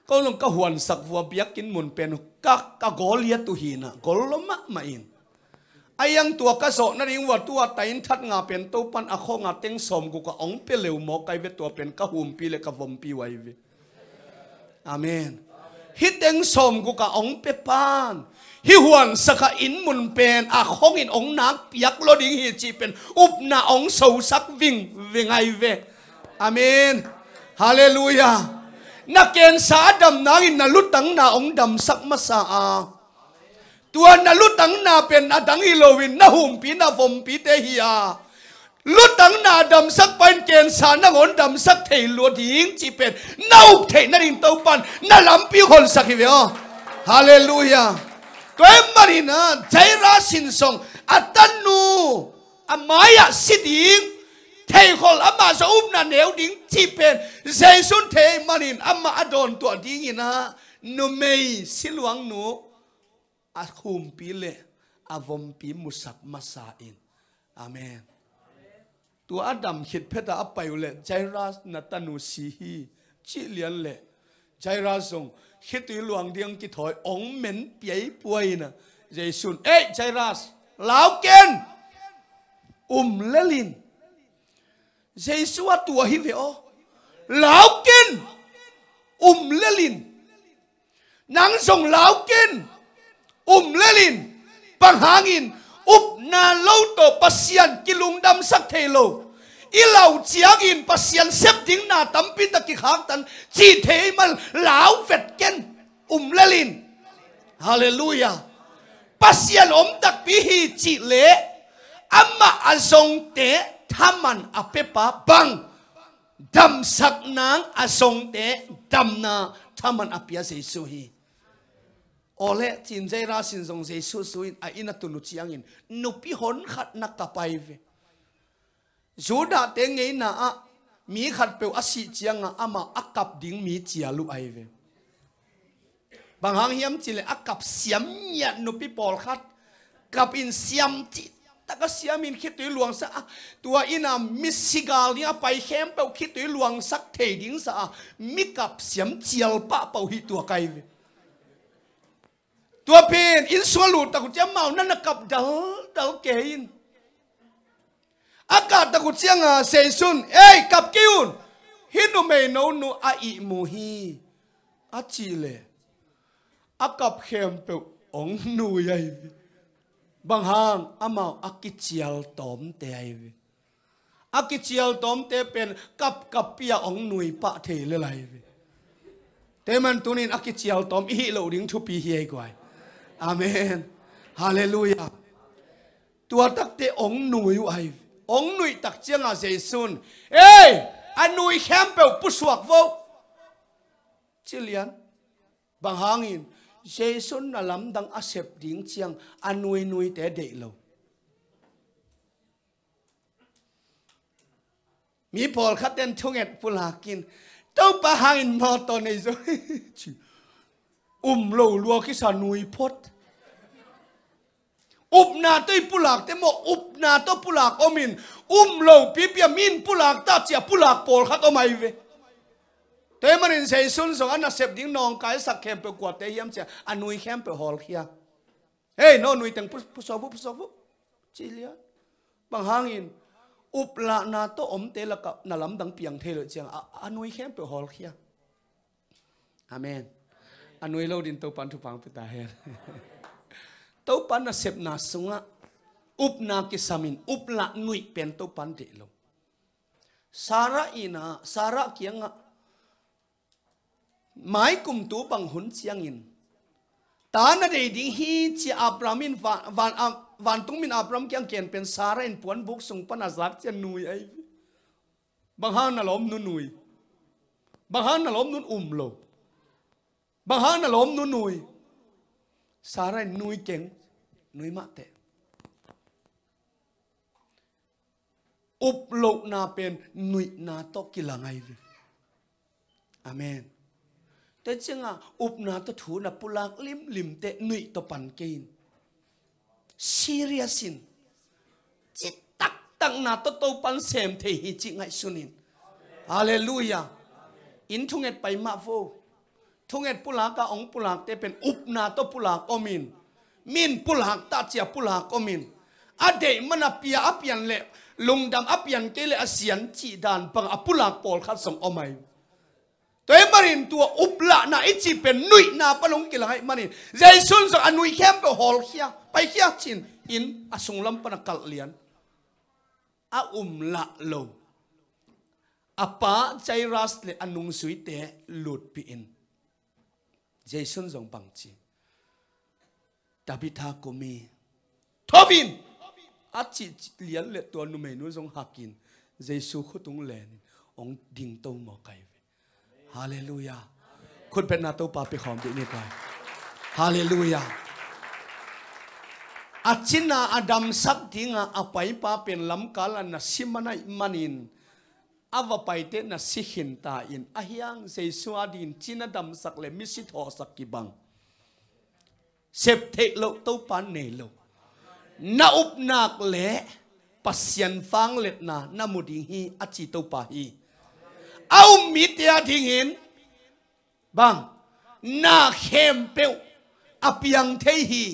ko long ka huan sak wa biak kin mun pen ka Goliath tu hi na goloma ma in ayang tua ka so na ring wa tua tain that nga pen to pan a kho nga teng som ku ka ong pe leu mo kai ve tua pen ka hum pi le ka vom pi wai ve amen hi teng som ku ka ong pe pan hi huan saka in mun pen a khong in ong nak piak lo ding hi chi pen up na ong so sak ving vengai ve amen hallelujah na ken sa dam nang in na lutang na ong dam sak ma sa a tua na lutang na pen adang ilowin na hum pi na vom pi te hi a lutang na dam sak pan ken sa na ngon dam sak thei lo ding chi pen nau thei na ring to pan na lam pi hol sak hi ve hallelujah toy marina jaira sin song atanu amaya siding thei hol ama so na neu ding chi pen jaisun thei manin ama adon to ding ina no mei silwang nu a khum pi le a vom pi musak masa in amen tua adam hit pheta apai le jaira natanu si hi chi lian le jaira song khitui luang diang ki thoi ong men piai puai na jaisun jaira lao ken lelin jaisua tua hi ve o lao ken lelin nang song lao ken lelin panghangin up na lo to pasian kilung dam sak thelo ilau chiangin pasian sep ding na tampi ta ki khak tan chi thei mal lau vet ken lelin hallelujah pasian tak pi hi chi le amma azong te thaman apepa bang dam sak nang azong te dam na thaman apia se su hi ole chin jai ra sin song se su suin a ina tu nu chiang in nu pi hon khat na ka pai ve juda te ngei na a mi khat pe asi chiang ama akap ding mi chialu ai ve bang hang hiam chile akap siam nya nu pi pol khat kap in siam chi taka siam in khit tu luang sa tua ina misigal ni pai khem pe khit tu luang sak thei ding sa mi kap siam chial pa pau hi tua kai ve tua pen in swalu ta ku cham mau nan kap dal ke in akat ta ku chiang se sun kap kiun hinu me no nu a i mu hi a chi le akap khem pe ong nu yai bang hang amao akichial tom te ai akichial tom te pen kap pia ong nui pa the le lai te man tunin akichial tom hi lo ding thu pi hi ai kwai amen hallelujah tua tak te ong nui ai ong nui tak chiang a jesun anui khem pe pu suak vo chilian bang hangin jesun na lam dang asep ding chiang anui te de lo mi pol khaten thunget pulakin to pa hangin mo to nei zo lo lua ki sa nui phot na toi pulak te mo na to pulak omin lo pipia min pulak ta chia pulak pol khat o mai ve te manin sei sun song an sep ding nong kai sak khem pe kwat te hiam cha anui khem pe hol khia no nui tang pu so vu chilia bang hangin la na to te la ka na lam dang piang the lo chiang anui khem pe hol khia amen anui lo din to pan thu pang pe ta he to pan na sep na sunga na ki samin la nui pen to pan de lo sara kianga mai kum tu bang hun chiang in ta na de ding hi chi abramin van tung min abram kyang ken pen sara in puan buk sung pan azak chen nui ai bang han na lom nu nui bang han na lom nun lo bang han na lom nu nui sara nui keng nui ma te lo na pen nui na to kilangai ve amen te chinga na to thu na pulak lim te nui to pan kein serious in chi tak na to pan sem the hi chi ngai sunin hallelujah in thunget pai ma vo thunget pulak ka ong pulak te pen na to pulak omin min pulak ta chia pulak omin ade mana pia apian le lungdam apian ke le asian chi dan pang apulak pol khat song omai toy marin tua upla na ichi pen nui na palong kilangai manin jaisun so anui khem pe hol khia pai khia chin in asunglam panakal lian a la lo apa chairas le anung suite lut pi in jaisun jong pangchi tabitha komi thobin achi lian le to nu me nu jong hakin jaisu khutung len ong ding to mo kai hallelujah khut pen na to pa pe khom bi ni kai hallelujah achina adam sak dinga apai pa pen lam kala na simana manin ava paite na sikhin ta in ahyang jaisu adin china dam sak le misit ho sak ki bang sep the lo to pan ne lo na up nak le pasien fang let na muding hi achi to pa hi au mitia dingin bang na khem pe apiang the hi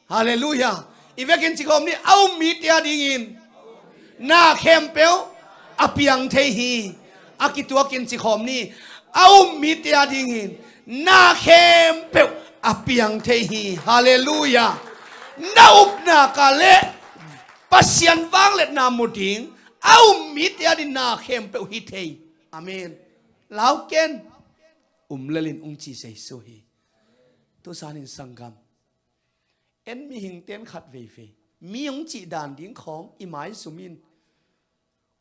hallelujah ivekin chikom ni au mitia dingin na khem pe apiang the hi akitua kin chikom ni au mitia dingin na khem pe apiang the hi hallelujah na up na kale pasien fang let na muding au mitia din na khem pe hi thei amen lau ken lalin chi sei so hi tu sanin sangam en mi hing ten khat ve ve mi chi dan ding khong imai sumin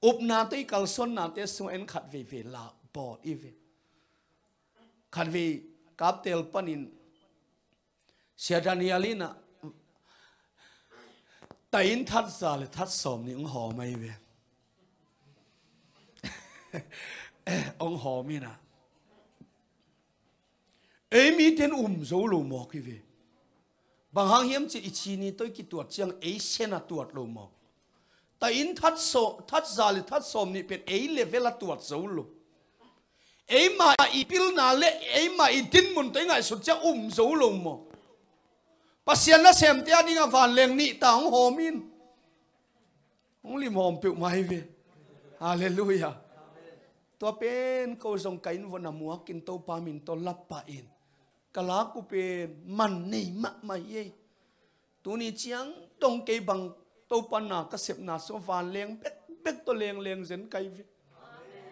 up na te kal son na te so en khat ve ve la bo i ve khat ve kap tel panin siadanialina tain that zal that som ni ho mai ve ông họ mi na ấy mi tên dấu lô mò cái về bằng hàng hiếm chỉ chi ni tôi kí tuột chiang ấy sen à tuột lô mò ta in thắt zal thắt som ni pet ấy level là tuột dấu lô ấy mà ipil na le ấy mà itin mun tới ngày sụt chiang dấu lô mò pasien na xem tia đi nga van leng ni ta ông họ min ông lim hòm piu mai về hallelujahตัวเป็นเขาส่งไก่นวันมัวกินโตปามินโตลับปาอินกะลากูเป็นมันนี่มะไม่เย่ตัวนี้เชียงตรงเกบังโตปานากระเสบนาโซฟานเลี้ยงเป็กตัวเลี้ยงเซนไก่วิ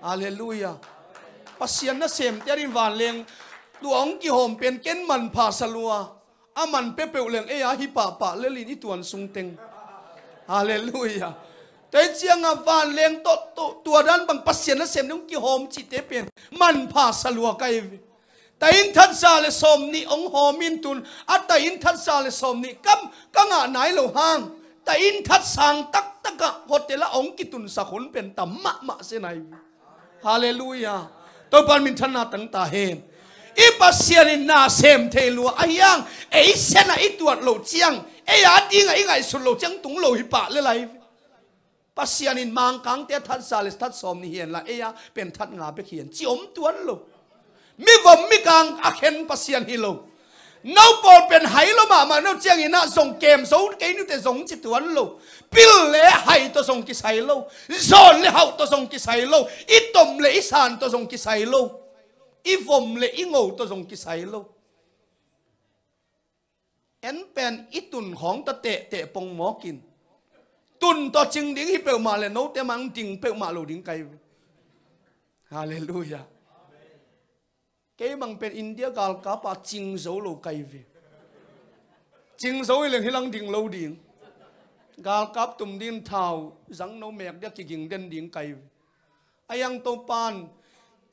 ฮาเลลูยาปัสยานน่ะเสมเตรินวานเลี้ยงตัวองค์กิโฮมเป็นเก้นมันพาสลัวอามันเปเปเลี้ยงเอียฮิปะปะเลลินี่ตัวนสุงเต็งฮาเลลูยาแต่เชียงอ่ะวานเลี้ยงตัวด้านบางปัสยานน่ะเสมน้องกิโฮมจิตเตเป็นมันพาสลัวไก่วิแต่อินทัศซาเลสมนี่องหอมินตุนอัตแต่อินทัศซาเลสมนี่กังอ่ะไหนโลหางแต่อินทัศสังตักกะโฮเทละองกิตุนสักคนเป็นตัมมะเสนัยฮาเลลูยาตัวปันมินทนาตั้งตาเห็นอีปัสยานินาเซมเทลัวอายังเอเซน่ะอีตัวโลเจียงเอียดิ้งไอ้ไงสุดโลเจียงตุงโลหิปะเลยไรปัสยานินมังกังเตทัศซาเลทัศสมนี่เห็นละเอียเป็นทัศงาไปเขียนจิอมตัวโลมีวมิกังอาเข็นปัสยานฮิโลน้าปอดเป็นไหลมาน้าเจียงอินะส่งเกมส่งเกมนี่แต่ส่งจิตวันโลปิลเล่ไหตัวส่งกิไซโลซอนเล่าตัวส่งกิไซโลอีตมเล่อีสานตัวส่งกิไซโลอีฟมเล่อีโง่ตัวส่งกิไซโลเอ็นเป็นอีตุนของตะเตะปงหมอกินตุนตัวจริงดิ้งฮิเปลมาเลยโน้ตแต่มังจริงเปลมาโลดิ้งไกฮาเลลูยาเกี่ยบังเป็นอินเดียกาลกาปาจิงโซโลไกเวจิงโซเรื่องที่ลังดิ่งโลดิ่งกาลกับตุ่มดินเท้าสังโนเมกเดียกิกิ่งเด่นดิ่งไกเวอายังโตปาน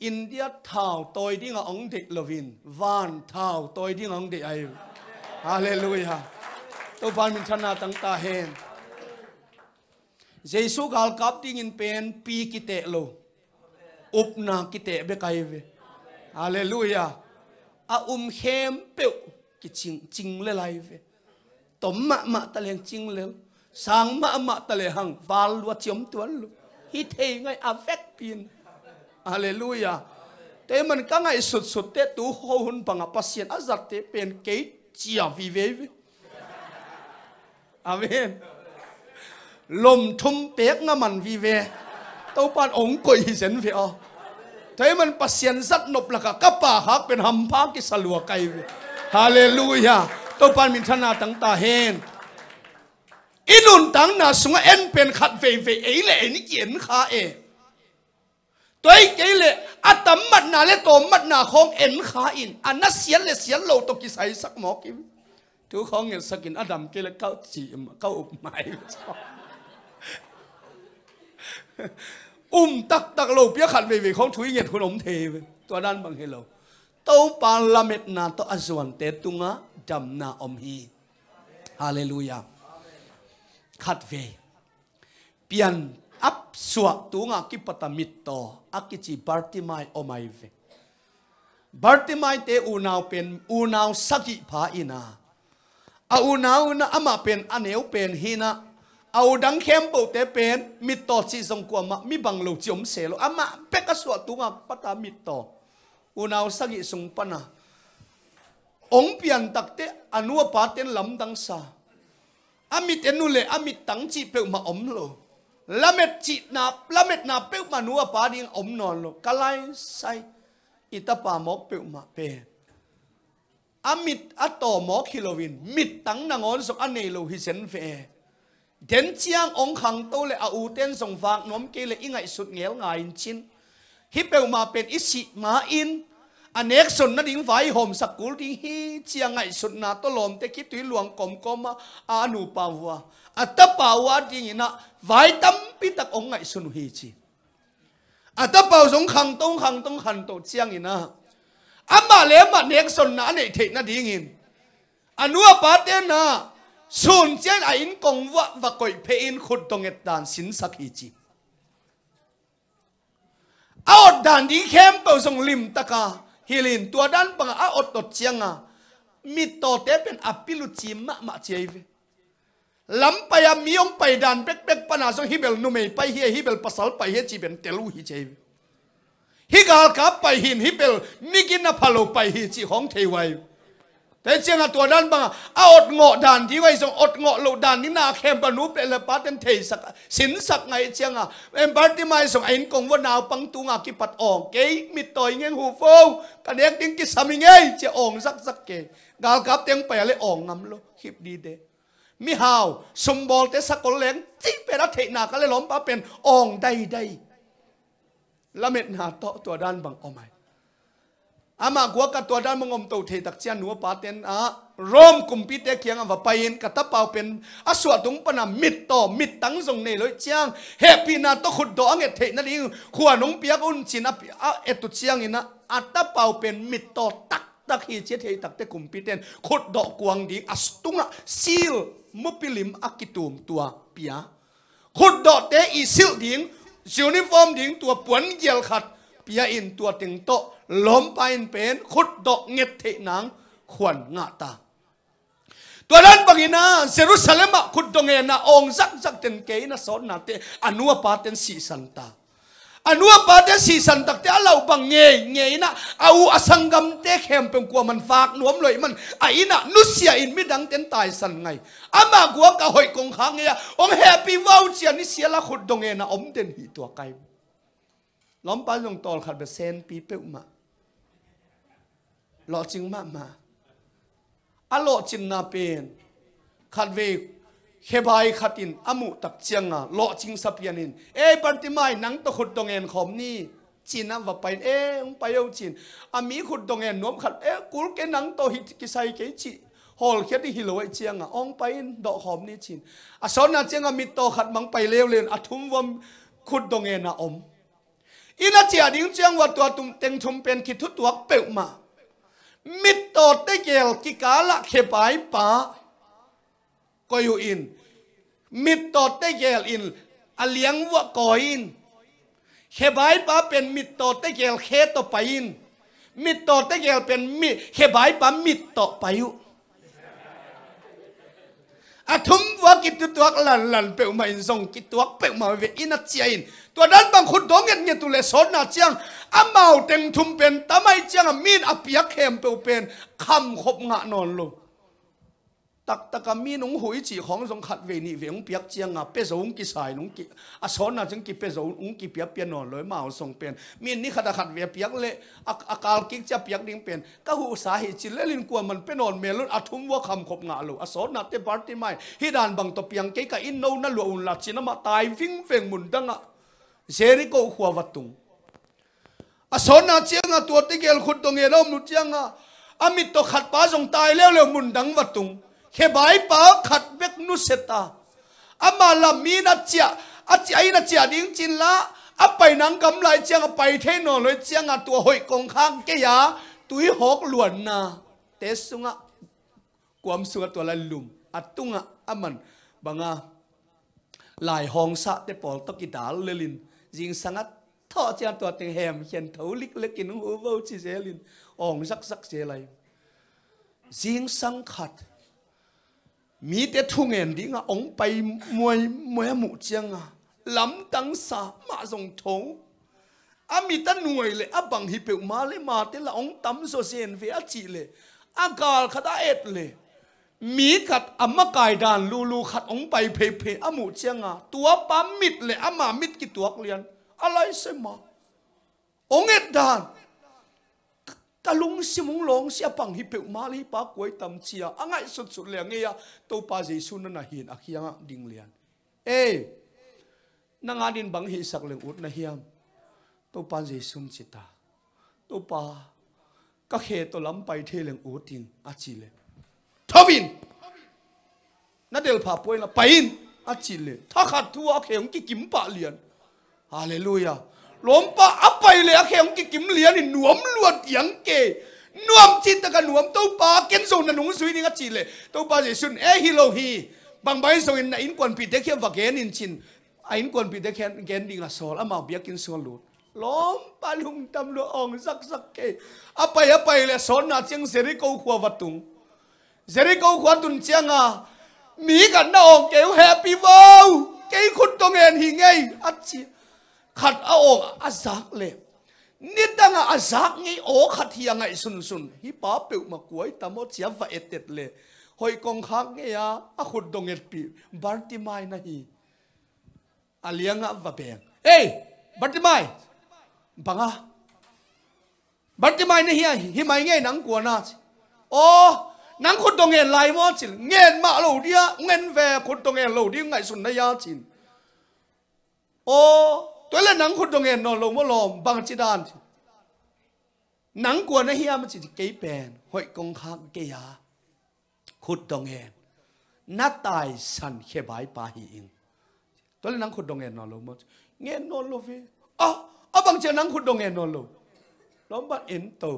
อินเดียเท้าตัวดิ่งองเด็กลวินวานเท้าตัวดิ่งองเด็กไอฮาเลลูยาโตปานมินชนะตั้งตาเห็นเยซูกาลกับดิ่งเป็นปีกิเตโลอุปนากิเตเบไกเวฮาเลลูยาอาเข้มเปียวกิจิงเลยไลฟ์ตมมะตะเลงจิงเลยสังมะตะเลหังวาลวัดจมตัวลูฮิตเฮงไงอาเฟกปินฮาเลลูยาแต่มันก็ไงสุดเตตูโหหุนปังปัสยันอาจัดเตเป็นเกจิอาวิเวอาเมน ลมทุ่มเปียกงมันวิเวตัวปานองกุยเส้นเฟียวเธอมันปัสเซียนสัตนบละกะป่าหักเป็นหำพากิสลัวไกฮาเลลูยาตัวปานมินธนาตั้งตาเฮนอินุนตั้งน่ะสงเอ็นเป็นขัดเฟยเอเล่นี่เกียนขาเอตัวเกเล่อัตมัดนาเลโตมัดนาของเอ็นขาอินอันนั้นเสียนเลยเสียนโลตกิใส่สักหมอกิทุกของเงินสกินอดัมเกเล่เก้าจีมเก้าอุบไม้ตักโลเปียขัดเวของถุยเงินขนมเทตัวด้านบางเฮโลตัวปาลาเมตนาตัวอสวนเตตุงะจำนาอมฮีฮาเลลูยาขัดเวเปลี่ยนอับสวะตัวงากิปตามิตโตอากิจิบาร์ติไมโอไมเวบาร์ติไมเตอูนาวเป็นอูนาวสักิพาอินาอูนาวนะอามาเป็นอเนวเป็นฮีนะเอาดังเข้มปูเตเป็นมิตโตซีสงกว่ามามีบังโลจิอมเสโลอามาเป็กสวะตัวงาปตามิตโตอูนาวสักิสงปนะองเปลี่ยนตักเตอนัวปาเตนลำดังซาอามิเตนุเลอามิตังจีเปมาอมโลละเม็ดจีละเม็ดนาเปมานัวปาดิงอมนอนโลกะไลไซอิตาปามอกเปมาเปอามิดอัตโตมอกฮิโลวินมิดตังนางอนสกอันเนโลฮิเซนเฟเดนเจียงองขังโตเลอาเตนส่งฝากน้อมเกเลอิงไงสุดเงลงายชินฮิเปมาเป็นอิสิมาอินอันเอกสุนนัดิ้งไฟห่มสักกุลดิ้งฮีเจียงไงสุดนาตลมเตคิดตุยหลวงกอมมาอานุปาวะอัตปาวะดิ้งนะไฟตั้มปิตักองไงสุนฮีจีอัตปาวสงขังตงขันโตเจียงอินะอามาเลมาเนกสุนนาเนเทนัดิ้งอินอนุปาเตนะสุนเจียนอินกงวะกอยเพอินขุดตงเอ็ดดานสินสักฮีจีเอาด่านดิ้งเข้มเปาส่งลิมตะกาฮิลินตัวด้านปังอาอดตดเชียงอ่ะมิโตเตเป็นอภิลุจิมะเจฟลำไปมีองไปดันเป็กปนาสงฮิเบลนุเมย์ไปเฮียฮิเบลปัสสาวะไปเฮียจีเป็นเตลูฮิเจฟฮิกาลกับไปหินฮิเบลมิกินาพาโลไปฮิจีของเทวัยแต่เชียงตัวด้านปังอาอดเงาะดันที่ไว้ส่งอดเงาะโลดันนี่นาเข้มปนุเป็นละปาเตนเทสักสินสักไงเชียงอ่ะเอ็มบาร์ติไมส่งไอ้กงว่านาวปังตุงอากิปัดออกเกยมิต่อยเงี้ยหูโฟกันเอกดิ้งกิสามิเงยจะอ่องสักเกยกาลกับเตียงไปอะไรอ่องงำโลคลิปดีเดมิฮาวสมบอลเตสักคนเล้งจีเป็นเทนาก็เลยล้อมป้าเป็นอ่องได้ละเม็ดนาโตตัวด้านบังออกมาอามากัวกับตัวด้านมงมตัวเทตักเชียนหัวปาเตนรอมกุมพิเตเคียงว่าไปเห็นกับตะเปาเป็นสวดตรงปนามิดต่อมิดตั้งทรงในเลยเชียงเฮปีนาตขุดดองเอเทนั่นเองขวานงเปียกอุ่นชินเอตุเชียงนี่นะอัตตะเปาเป็นมิดต่อตักฮีเจเทตักเตกุมพิเตนขุดดอกกวางดีอสตุงะซิลมุปิลิมอากิตุมตัวเปียขุดดอกเตอีซิลดิ้งยูนิฟอร์มดิ้งตัวปวนเยลขัดเปียอินตัวติงโตล้มไปเป็นขุดดอกเง็ดเทนังขวัญงาตาตัวนั้นบางอินะเซรุซาเลมขุดดอกเงินนะองซักเต็นเกยนะสอนนาเตอนัวปาเตนสีสันตาอนัวปาเตนสีสันตักเตอเราบางเงยนะเอาอสังกัมเตเข้มเป็นกลัวมันฝากนวมเลยมันไอ้น่ะนุเสียอินไม่ดังเต็นตายสันไงอามากัวกะหอยกงค้างเงียองแฮปปี้ว้าวเจียนี่เสียละขุดดอกเงินนะอมเต็นหีตัวไกล้อมปานลงตอลขัดแบบเซนปีเปิลมาหล่อจริงมาอโลจินนาเป็นขัดเวเคบายขัดินอมุตักเชียงอ่ะหล่อจริงสับยันินปฏิมาหนังตะขุดตรงเงินขอมนี่จีนว่าไปไปเอาจีนมีขุดตรงเงินน้อมขัดกูแกหนังโตหิกิไซเกจิฮอลแค่ที่ฮิโลไอเชียงอ่ะองไปดอกขอมนี่จีนสอนนาเชียงมีโตขัดมังไปเร็วทุ่มวมขุดตรงเงินอมอินาเจียดิ้งเชียงว่าตัวตุ่มเต็งทุ่มเป็นคิดทุตัวเปิลมามิดโตเตเกลกิกาละเขบายป้าก็อยู่อินมิดโตเตเกลอินอเลียงวะกออินเขบายป้าเป็นมิดโตเตเกลเคโตไปอินมิดโตเตเกลเป็นมิเขบายป้ามิดโตไปอยู่ทุ่มว่ากิดตัวหลันเปิลมาอินส่งกิดตัวเปิลมาเวอินัดเจียนตัวนั้นบางคนดองเงี้ยตุเลสอนนาเจียงอาเมาเต็งทุ่มเป็นทำไมเจียงมีนอภิยักเข้มเปลเป็นคำขบงะนอนลงต taka mi nung hui chi khong song khat ve ni veng piak chiang a pe zong ki sai nung ki a son na jeng ki pe zong ung ki piak pian non loi mau song pen min ni khata khat ve piak le a kal ki cha piak ding pen ka hu sa hi chi le lin kwa man pe non melun a thum wa kham khop nga lo a son na te party mai hi dan bang to piang ke ka in no na lo un la chin ma tai ving veng mun danga Jericho khwa watung a son na chiang a to te gel khut dong e lo mu chiang a amit to khat pa jong tai le le mun dang watung he bai pa khat bek nu seta ama la mi na chia a chia na chia ding chin la a pai nang kam lai chiang pai the no loi chiang a tua hoi kong khang ke ya tui hok luan na te sunga kwam sunga to la lum atunga aman banga lai hong sa te pol to ki dal lelin jing sangat tho chiang to te hem hian thau lik lekin hu vo chi zelin ong sak sak je lai jing sang khat mi te thung en ding a ong pai muai mu chiang a lam tang sa ma zong tho a mi ta nuai le a bang hi pe ma le ma te la ong tam so sen ve a chi le a gal khata et le mi khat amma kai dan lu lu khat ong pai phe phe a mu chiang a tua pa mit le ama mit ki tuak lian alai se ma ong et dan ta lung simung long sia pang hi pe ma li pa koi tam chia angai sut sut le nge ya to pa jesu na hin akhianga ding lian e nanga din bang hi sak leng ut na hiam to pa jesu chita to pa ka khe to lam pai the leng uting a chi le thawin na del pha poi la pain a chi le tha khat thu a kheng ki kim pa lian hallelujah lom pa apai le a kheng ki kim lian ni nuam luat yang ke nuam chin ta ka nuam to pa ken so na nung sui ni nga chi le to pa je sun e hi lo hi bang bai so in na in kon pi te khem va gen in chin a in kon pi te khen gen ding a sol ama bia kin so lu lom pa lung tam lo ong sak sak ke apai le son na cheng seri ko khwa watung seri ko khwa tun chiang a mi kan na ong ke happy wow ke khut tong en hi ngei a chi khát ong azak le nít đang azak ngay o khát hiang ngay sun sun hi pa peu mà cuối ta mo chia va etet le hoi kong khak ngay a khut dong et pi Bartimai na hi alianga va beng hey Bartimai banga Bartimai na hi mai ngay nang kwa na o nang khut dong en lai mo chil ngen ma lo dia ngen ve khut dong en lo dia ngay sun na ya chin o tôi là nắng khut dong en no lo mo lom bang chi dan nắng của nó hiam chỉ cái bèn hội công khang cái ya khut dong en nát tài san khe bai pa hi in tôi là nắng khut dong en no lo mo nghe no lo ve à bang chi nắng khut dong en no lo lom ban en to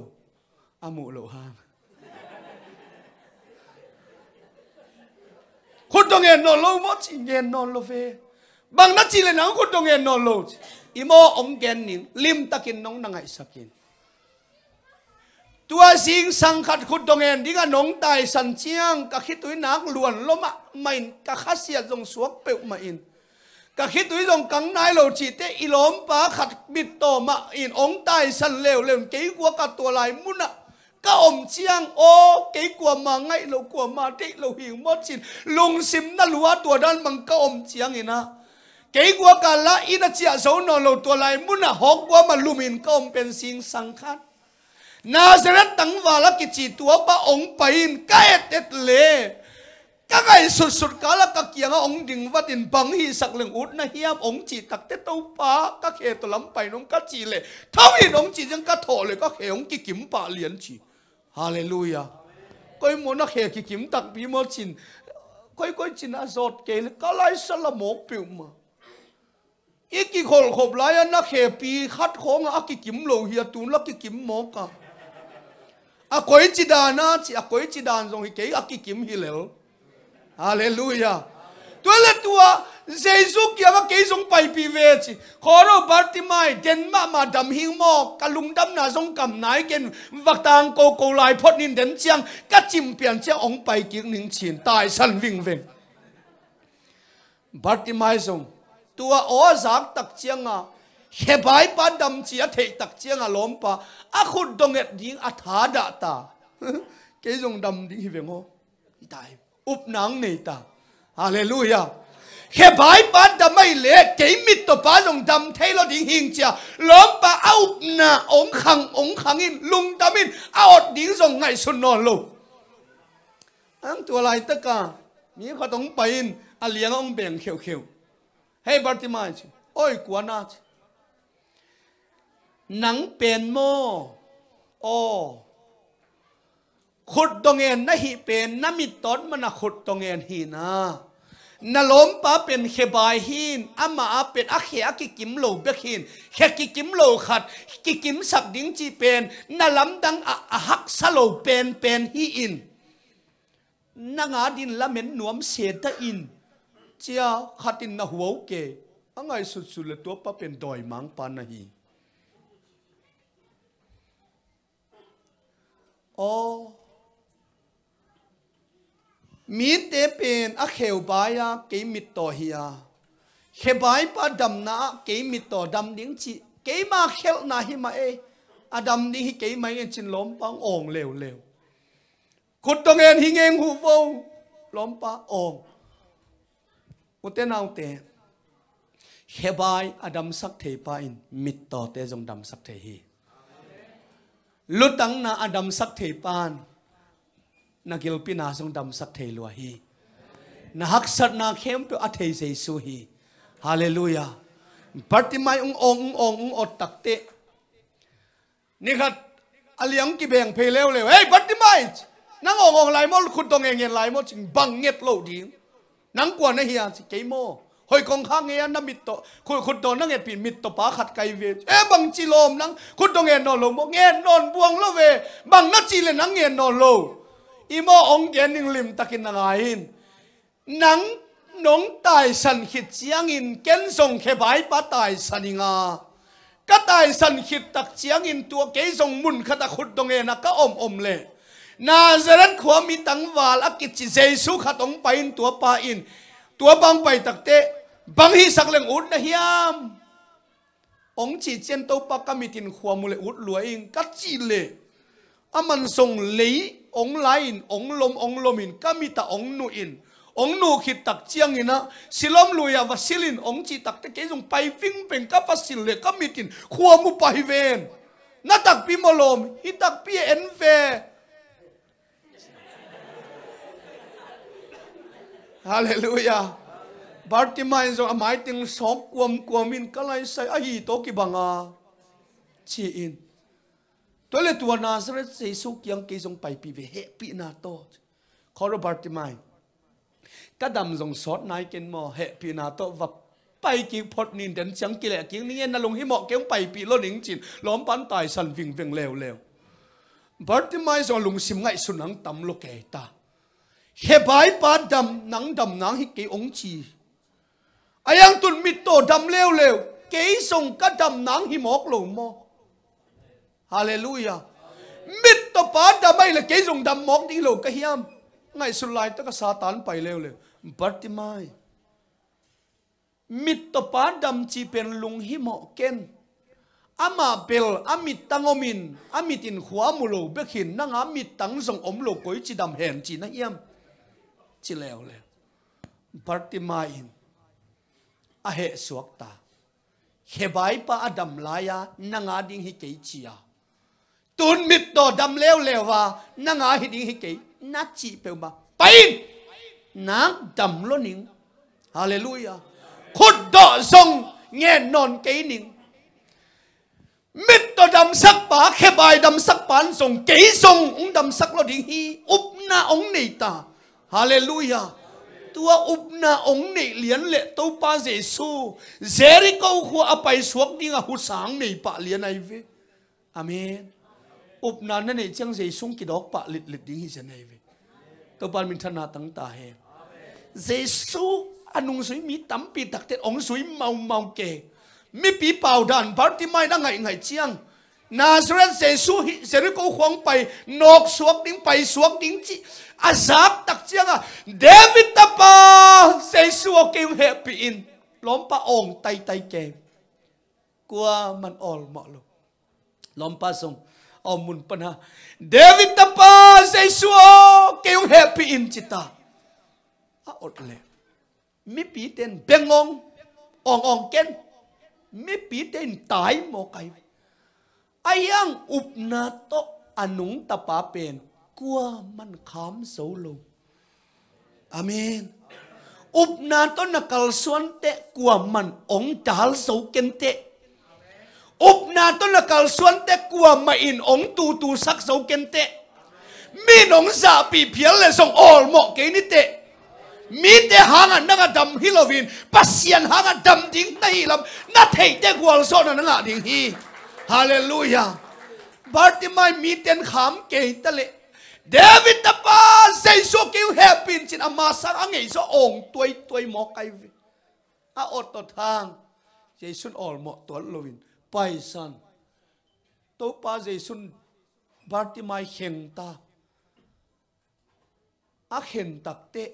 amu lo hang khut dong en no lo mo chi nghe no lo ve bang na chi le nang khut dong en no lo imo ong gen ning lim takin nong nangai sakin tua sing sang khat khut dong en dinga nong tai san chiang ka khit tui nak luan loma main ka khasia jong suak pe ma in ka khit tui jong kang nai lo chi te ilom pa khat bit to ma in ong tai san leo lem ke kwa ka to lai muna ka om chiang o ke kwa ma ngai lo kwa ma te lo hing mo chin lung sim na lua to dan mang ka om chiang ina cái qua cả là ít là chia số nó lâu tuổi lại muốn là học qua mà lumin công bên sinh sang khát Nazareth tăng vào là cái chỉ tua ba ông pain cái tết lệ các cái sụt sụt cả là các kia ông đình vắt tiền bằng hi sắc lưng út na hiam ông chỉ tắc tết tàu pa các khe tổ lắm pain ông các chỉ lệ thâu hi ông chỉ chẳng các thổ lệ các khe ông cái kiếm pa liền chỉ hallelujah coi muốn nó khe cái kiếm tắc bị mất chín coi chín à giọt kề các lại sao là một biểu mà ít cái khổ khổ lại anh nó khe pi khát khổ à cái kiếm lầu hiệt tụi nó cái kiếm mỏ cả à quấy chỉ đàn á chỉ à quấy chỉ đàn rồi cái cái kiếm hi lều hallelujah tôi là tua Jesus kia cái giống bài pi về chỉ khó đâu Bartimai đến mà đầm hiu mò cả lung đâm na giống cầm nái cái vật tang cô lại phốt nín đến chiang các chim biển chiang ông bài kiếm nín chín tài sản vinh vinh Bartimai giống tua ở giác tắc chiang à he bai pa đầm chia thề tắc chiang à lom pa à khut dong et ding à thà đã ta cái giống đầm ding hi về ngô tài อุบหนังนี่ตาฮาเลลูยาแค่บายปาดำไม่เละเกี่ยมิดตัวปาลงดำเทลดิ่งหิงเจ้าล้อมปาเอาหน้าองขังอินลุงดำอินเอาดิ่งส่งไงสุนนอนลูกอังตัวอะไรตะกามีเขาต้องไปอินอาเลียงองเบ่งเขียวให้บาร์ติมาชิโอ้ยกวนน่าชิหนังเป็นโมโอขุดตรงเงินนะฮีเป็นน้ำมิดต้นมันขุดตรงเงินฮีนะนล้มป้าเป็นเขบายหินอามาเป็นอักเขยกิกิมโลเบกินแค่กิกิมโลขัดกิกิมสักดิ้งจีเป็นนล้ำดังหักสโลเป็นฮีอินนางาดินละเหม็นหนวมเสียดอินเจ้าขัดินนะหัวเกะอังไงสุดๆเลยตัวป้าเป็นดอยมังปานะฮีโอ้มีเตเป็นอักเขวบายาเกมิตต่อเฮียเขบายปาดำนาเกมิตต่อดำดิ้งจีเกมาเขลนาฮิมาเออดำดิ้งฮิเกมาเงินจินล้มปังอ่องเร็วขุดตรงเงินฮิเงงหูฟงล้มปะอ่องอุเตนเอาเตเขบายอดำสักเทปาอินมิตต่อเตจงดำสักเทฮีลุตังนาอดำสักเทปานนักเกลปินาสงดำสักเทลัวฮีนักสัตนาเข้มเปอเทเซซูฮีฮาเลลูยาปฏิมาองอดตักเตนี่ครับอเลียงกิเบงเพลเร็วเฮ้ยปฏิมานั่งองไหลมดคุณตรงเงี้ยไหลมดจึงบังเงียบโลดีนั่งกวนนะเฮียสิเกโมหอยกองข้างเงี้ยน้ำมิดโตคุณโตนั่งเงี้ยปีมิดโตป้าขัดไกเวบังจิโลมนั่งคุณตรงเงี้ยนอนลงบอกเงี้ยนอนบวงโลเวบังนัดจีเลยนั่งเงี้ยนอนโลอีโมองเกนิงลิมตะกินนางอินนังนงตายสันขิดเจียงอินเกนส่งเขบายป้าตายสันิงาก็ตายสันขิดตักเจียงอินตัวเกยส่งมุนขตะขุดตรงเองนะก็อมเลยนาซาเรนขวามีตังวาลอักิจิเจสุขตงไปอินตัวป้าอินตัวบังไปตักเตบังฮิสักเลงอุดนะเฮียมองจีเจนตัวปากมิตินขวามุเลอุดรวยอิงกัดจีเลอามันส่งเลยองไลน์องลมอินก็มีแต่องนูอินองนูขิดตักเจียงอินนะสิลอมลุยาวสิลินองจีตักตะเกยส่งไปฟิงเป็นกับฟัสิลเลก็มีตินขวามุไปเวนนัตักปีมลมฮิตักปีเอ็นเฟฮาเลลูยาบาร์ติมายส่งหมายถึงสอบกวมอินก็เลยใส่ฮีโตกิบังอาชีอินตัวเลตัวนาซาเรตเซซุกยังกิจงไปปีเวเฮปีนาโตขอรับที่ไม่ก็ดำส่งสอดนายกินหมอเฮปีนาโตวับไปกี่พอดนินเดินจังกิเลสกิ้งนี่นั่นลงให้หมอเกี่ยงไปปีล้นหนิงจินล้อมปันตายสันวิ่งเร็วบาร์ติไม่ส่งลุงสิมไงสุนังตำโลเกตาเฮบายปาดำนังดำนังฮิเกองจีอายังตุนมิโตดำเร็วเกยส่งก็ดำนังฮิมอกลงหมอฮาเลลูยามิตรปาดำไม่เลยเกยส่งดำมอกดิ้งลงก็เฮียมไงสุดท้ายตะก็ซาตานไปเร็วบัดติไม่มิตรปาดำจีเป็นลุงฮิมอกเกนอามาเบลอามิตตังอมินอามิตินขวามุโลเบขินนั่งอามิตตังส่งอมโลกอยจีดำแหนจีนะเฮียมจีแล้วบัดติไม่อาเหสวกตาเขบายปาอดัมลายานังอาดิ้งฮิเกจียตุนมิดโตดำเร็วว่านังอาฮิดิ้งฮิเกนัดจีเปลมาไปนักดำล้นิงฮาเลลูยาขุดดอซงเงี้ยนอนเกนิงมิดโตดำสักปาเขบายดำสักปานส่งเกส่งองดำสักล้ดิ้งฮีอุบนาองเนตาฮาเลลูยาตัวอุบนาองเนเลียนเละตัวป้าเจสูเจริโกหัวอภัยสวกดิ้งหุสังในปะเลียนไอเวอาเมนอุบนานั่นเองจังเจสุงกิดอกปะลิดดิ้งฮิเจนไอเวตัวปานมินธนาตั้งตาเฮเจสูอนุงสุยมีตั้มปีตักเตองสุยเมาเกมีปีเป่าดันปาร์ติไม่ได้ไงเจียงนาซาเรตเจสูเจริโกขวางไปนกสวกดิ้งไปสวกดิ้งจีอาซักตักเจียงเดวิดตาปาเจสูเกมเฮปีอินล้อมปะองไตเกมกลัวมันออลหมอลล้อมปะส่งอมุนปนะเดวิดตาปาเจสูเกมเฮปีอินจิตา a ot le mi pi ten bengong ong ken mi pi ten tai mo kai ayang upna to anung tapa pen kwa man kham so lo amen upna to nakal suan te kwa man ong dal so ken te upna to nakal suan te kwa ma in ong tu sak so ken te mi nong sa pi phial le song all mo ke ni te mi te hanga naga dam hilovin pasian hanga dam ding na hilam na thei te gwal so na nga ding hi hallelujah Bartimai mi ten kham ke tale David tapa sei so ke happy chin ama sang angai so ong toi mo kai a ot to thang Jason all mo to lovin pai san to pa Jason Bartimai khen ta a khen tak te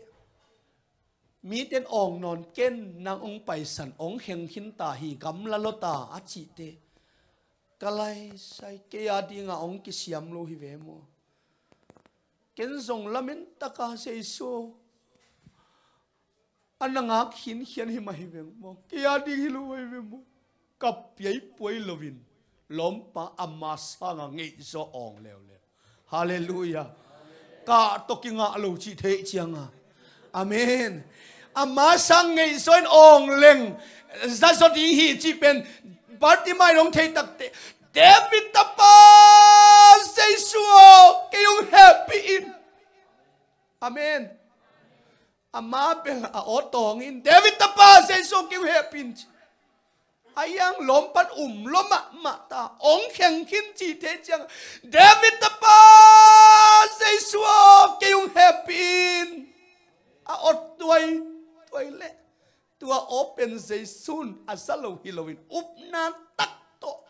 mi ten ong non ken nang ong pai san ong khen khin ta hi gam la lo ta a chi te kalai sai ke adi nga ong ki siam lo hi ve mo ken zong lamen taka se so ananga khin hian hi ma hi ve mo ke adi hi lo hi ve mo kap yai poi lovin lompa amma sanga ngei zo ong leo le hallelujah ka to ki nga lo chi the chianga amen amma sang ngei soin ong leng za so di hi chi pen Bartimai long thei tak te David tapa say suo kayong happy in amen ama bel a otong in David tapa say suo kayong happy in ayang lompat loma mata ong khen kin chi te chang David tapa say suo kayong happy in a ot tuai le tua open say soon asalo hilowin upna takto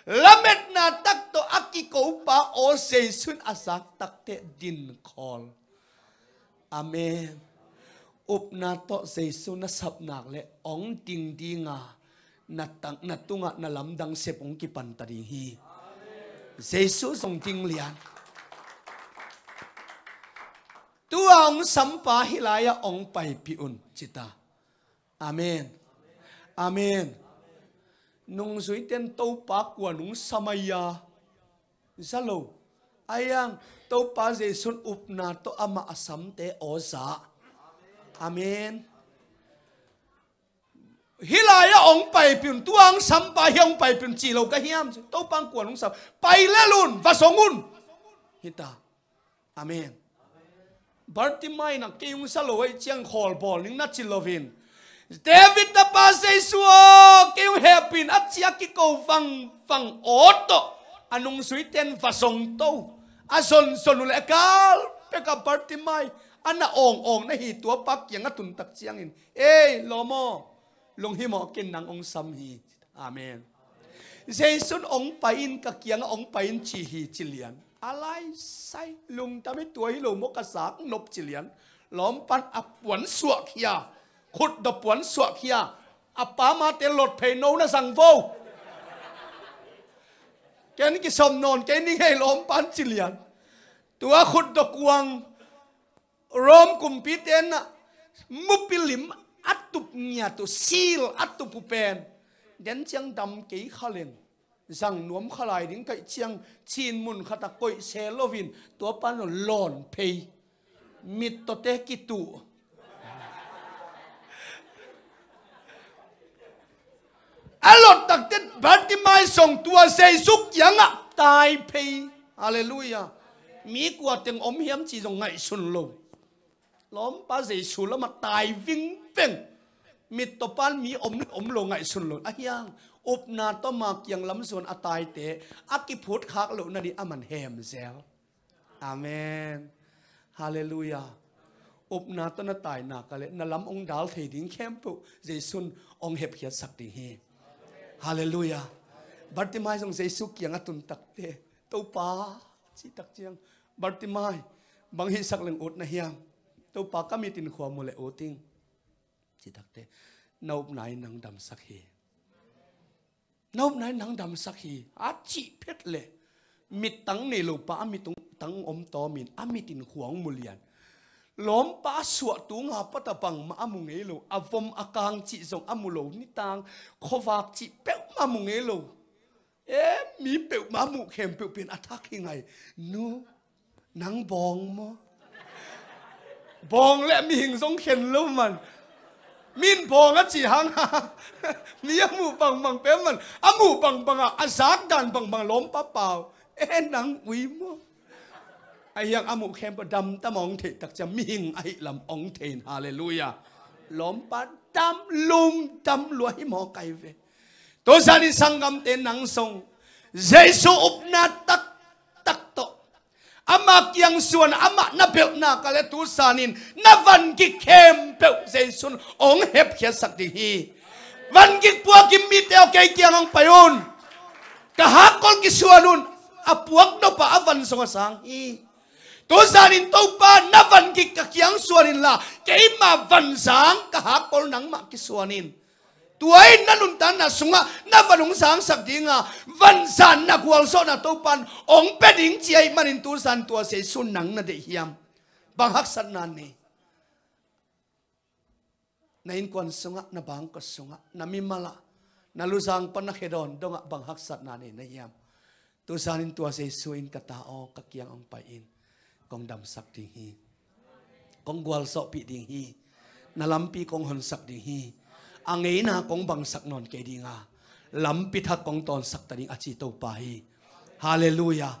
lamet na takto akiko pa o say soon asak takte din call amen upna to say soon na sapnak le ong ting dinga natunga na lamdang sepong kipan tading hi say soon song ting lian tuang sampa hilaya ong pai piun cita amen amen nung suy ten tâu pa của nung samaya zalo ayang tâu pa jesun upna to ama asam te oza amen hilaya ong pai piun tuang sampa hiang pai piun chi lo ka hiam tâu pang của nung sam pai le lun va songun hita amen Bartimai na kiyong salo ay chang call ball ning na chilovin David ta pa say suo kayong happy at siya kiko fang oto anong suiten fasong to ason sonul ekal peka Bartimai ana ong na hitwa pak yang atun tak siyangin lomo longhimo kin nang ong samhi amen Jason ong pain kakyang ong pain chihi chilian alai sai lung tami tuai lo mo kasak nop chilian lompan apwan suak ya khut đập quán sọa kia apa ma te lột phê nấu na sang vô cái này cái sầm non cái này hay lom pan chilian tua khut đập quang rom kumpi ten na mupilim atup nya tu sil atup pen den chang dam kỹ khalen rằng nuông khalai đinh cái chang chin mun khata koi se lovin tua pan lon phê mit to te kitu alot tak ten Bartimai song tua say suk yang a tai pei hallelujah mi kwa teng om hiam chi jong ngai sun lo lom pa je su la ma tai ving veng mit to pan mi om lo ngai sun lo a hiang up na to ma kyang lam son a tai te aki phut khak lo na di aman hem zel amen hallelujah up na to na tai na ka le na lam ong dal thei ding khem pu je sun ong hep hiat sak ding he hallelujah Bartimai jong Jesu kiang atun takte to pa chi tak chiang Bartimai bang hi sak leng ut na hiam to pa kamitin khwa mole oting chi takte naup nai nang dam sakhi naup nai nang dam sakhi a chi phet le mit tang ne lo pa mi tung tang om to min amitin khuang mulian lom pa suwa tu nga patapang maamungelo avom akang chi zong amulo ni tang khowak chi peu mamungelo mi peu mamu khem peu pin attack hingai nu nang bong mo bong le mi hing zong khen lo man min bong a chi hang mi amu bang bang pe man amu bang bang a azak dan bang bang lom pa pao nang ui mo ai yang amu khem pa dam tamong the tak cha mi hing ai lam ong then hallelujah lom pa dam lung dam loi mo kai ve to sani sangam te nang song Jesu upna tak tak to ama kyang suan ama na pel na kale tu sanin na van ki khem pe Jesu ong hep khia sak di hi van ki puak ki mi te okay kyang ang payon ka hakol ki suanun apuak no pa avan song sang hi to sanin to pa na van ki ka kyang suanin la ke ma van sang ka hakol nang ma ki suanin tuai nanuntan na sunga na vanung sang sak dinga van san na kwal so na topan ong peding chiai manin tu san tua se sun nang na de hiam bang hak san na ni na in kwan sunga na bang ko sunga na mimala na lusang pan na khedon donga bang hak sat na ni na hiam tu sanin tua se suin ka tao ka kyang ong pai in kong dam sak ding hi kong gwal so pi ding hi na lampi kong hon sak ding hi angei na kong bang sak non ke dinga lampi tha kong ton sak tading achi to pa hi hallelujah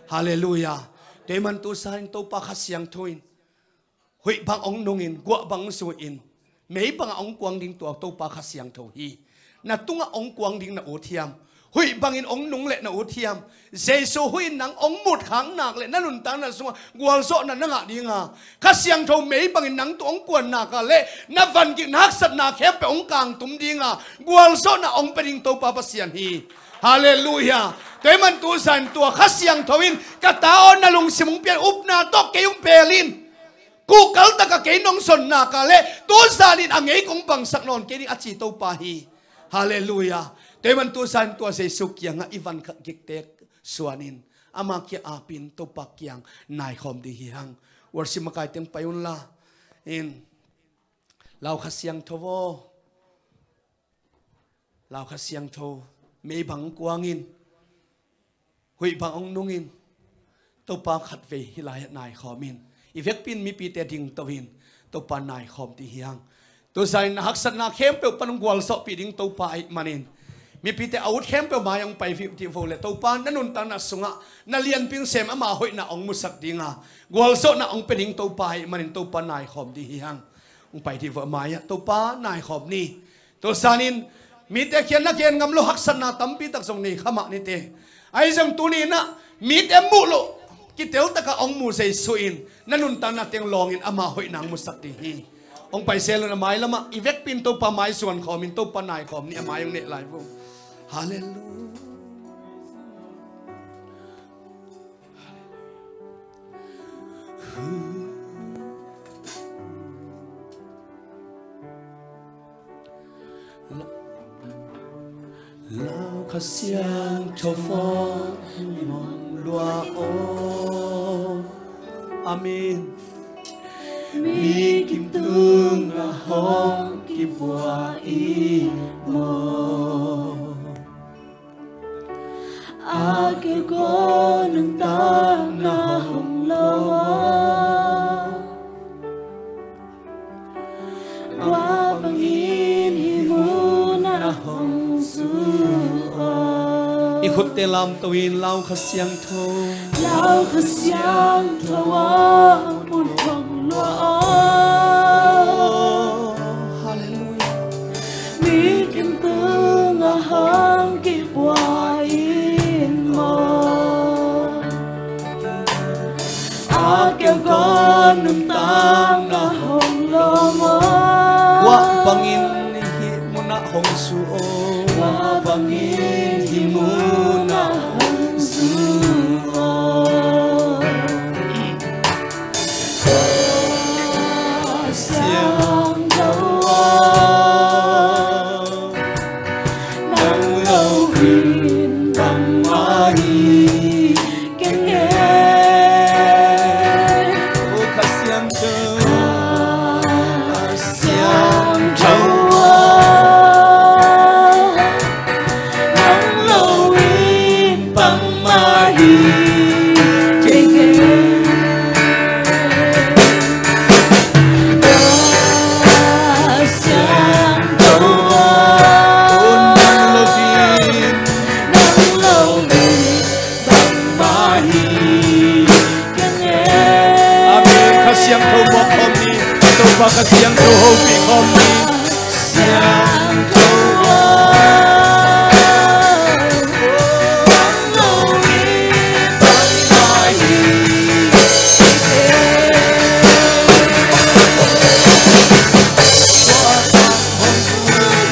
hallelujah teman tu sain to pa khasyang thoin hui bang ong nungin gwa bang su in mei bang ong kwang ding to pa khasyang tho hi na tunga ong kwang ding na othiam hui bangin ong nung le na othiam Jesu hui nang ong mut khang nak le nanun tan na sunga gwal so na nga dinga khasyang tho mei bangin nang to ong kwan na ka le na van ki nak sat na khe pe ong kang tum dinga gwal so na ong peding to pa pasian hi hallelujah teman tu san tua khasyang thoin ka taon na lung simung pian up na to ke yung pelin ku kal ta ka ke nong son na ka le tu sanin angei kong bang sak non ke ni achi to pa hi hallelujah teman tu san tua se sukya nga ivan giktek suanin ama kia apin to pakyang nai khom di hiang worship makai teng payun la in lau khasyang thowo lau khasyang tho mei bang kwangin hui bang ong nungin to pa khat ve hilai nai khomin ivek pin mi pi te ding towin to pa nai khom ti hiang to sai na haksat na khem pe panung gwal so pi ding to pa ai manin mi pite out khem pe mayang pai fi ti fo le to pa nanun ta na sunga na lian ping sem ama hoi na ong musak dinga gwal so na ong peding to pa ai manin to pa nai khom di hiang ong pai ti fo maya to pa nai khom ni to sanin mi te khian na khian ngam lo haksat na tampi tak song ni khama ni te ai jang tu ni na mi te mu lo ki tel ta ka ong mu sei suin nanun ta na teng longin ama hoi nang musak di hi ong pai sel na mai lama ivek pin to pa mai suan khomin to pa nai khom ni amai ong ne lai vo hallelujah lao khasyang chofo mong lua o amen mi kim tung a hong ki bua i mo a ke go nang ta na hong lo qua bang in hi mu na hong su i khut te lam tawin lau khasyang tho mun hong lo hallelujah mi kim tung a hong ki bua in mo a kêu con nung tang na hong lo mo wa bangin hi mo na hong su o wa bangin hi mo na hong su o siang đâu nắng lâu hin bằng mai cái nghe khát siang đâu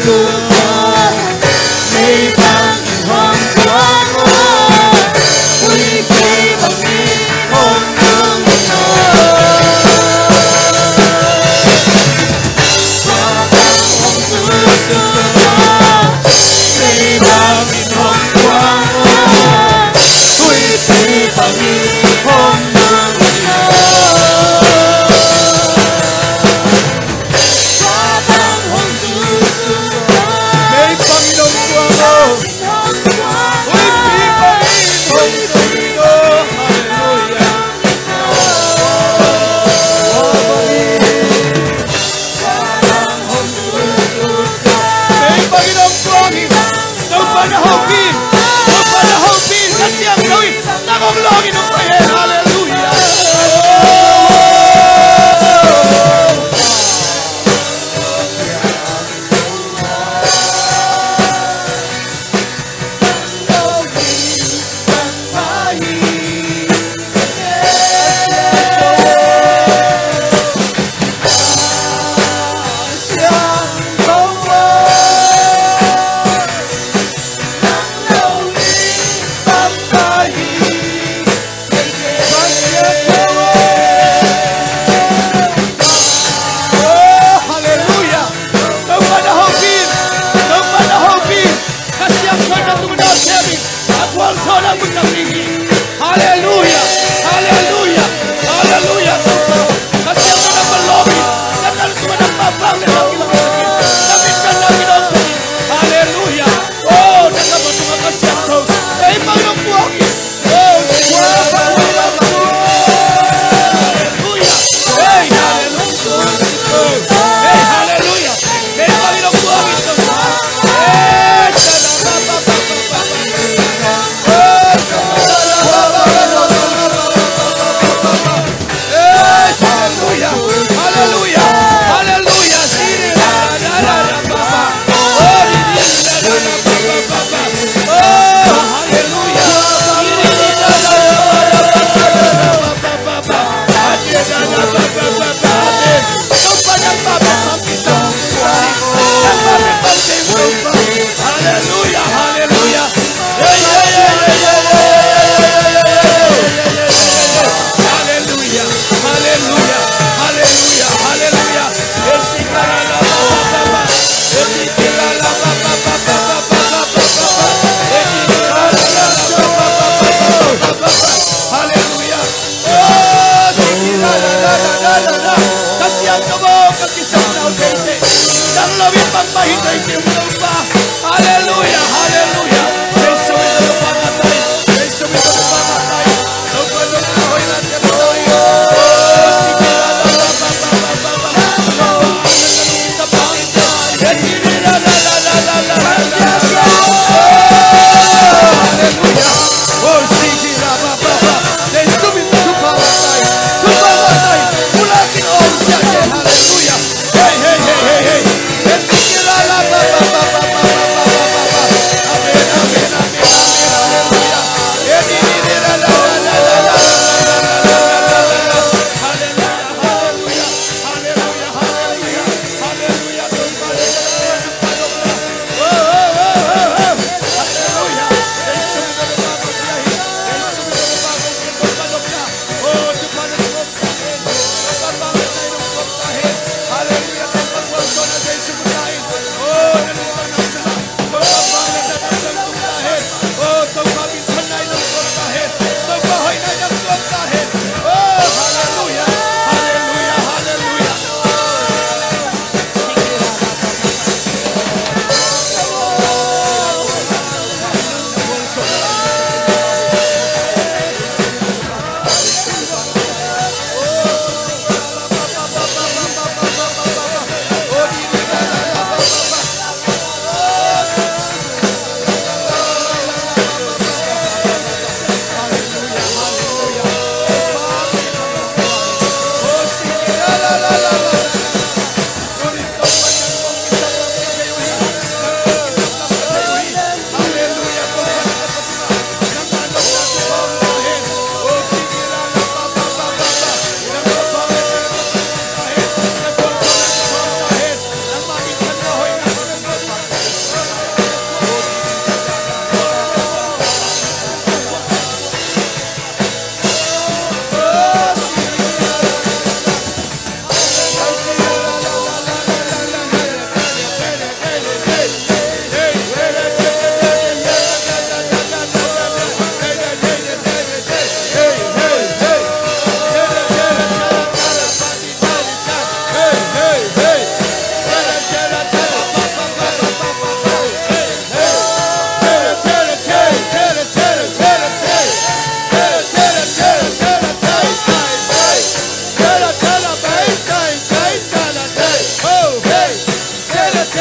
Hallelujah.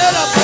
Hey,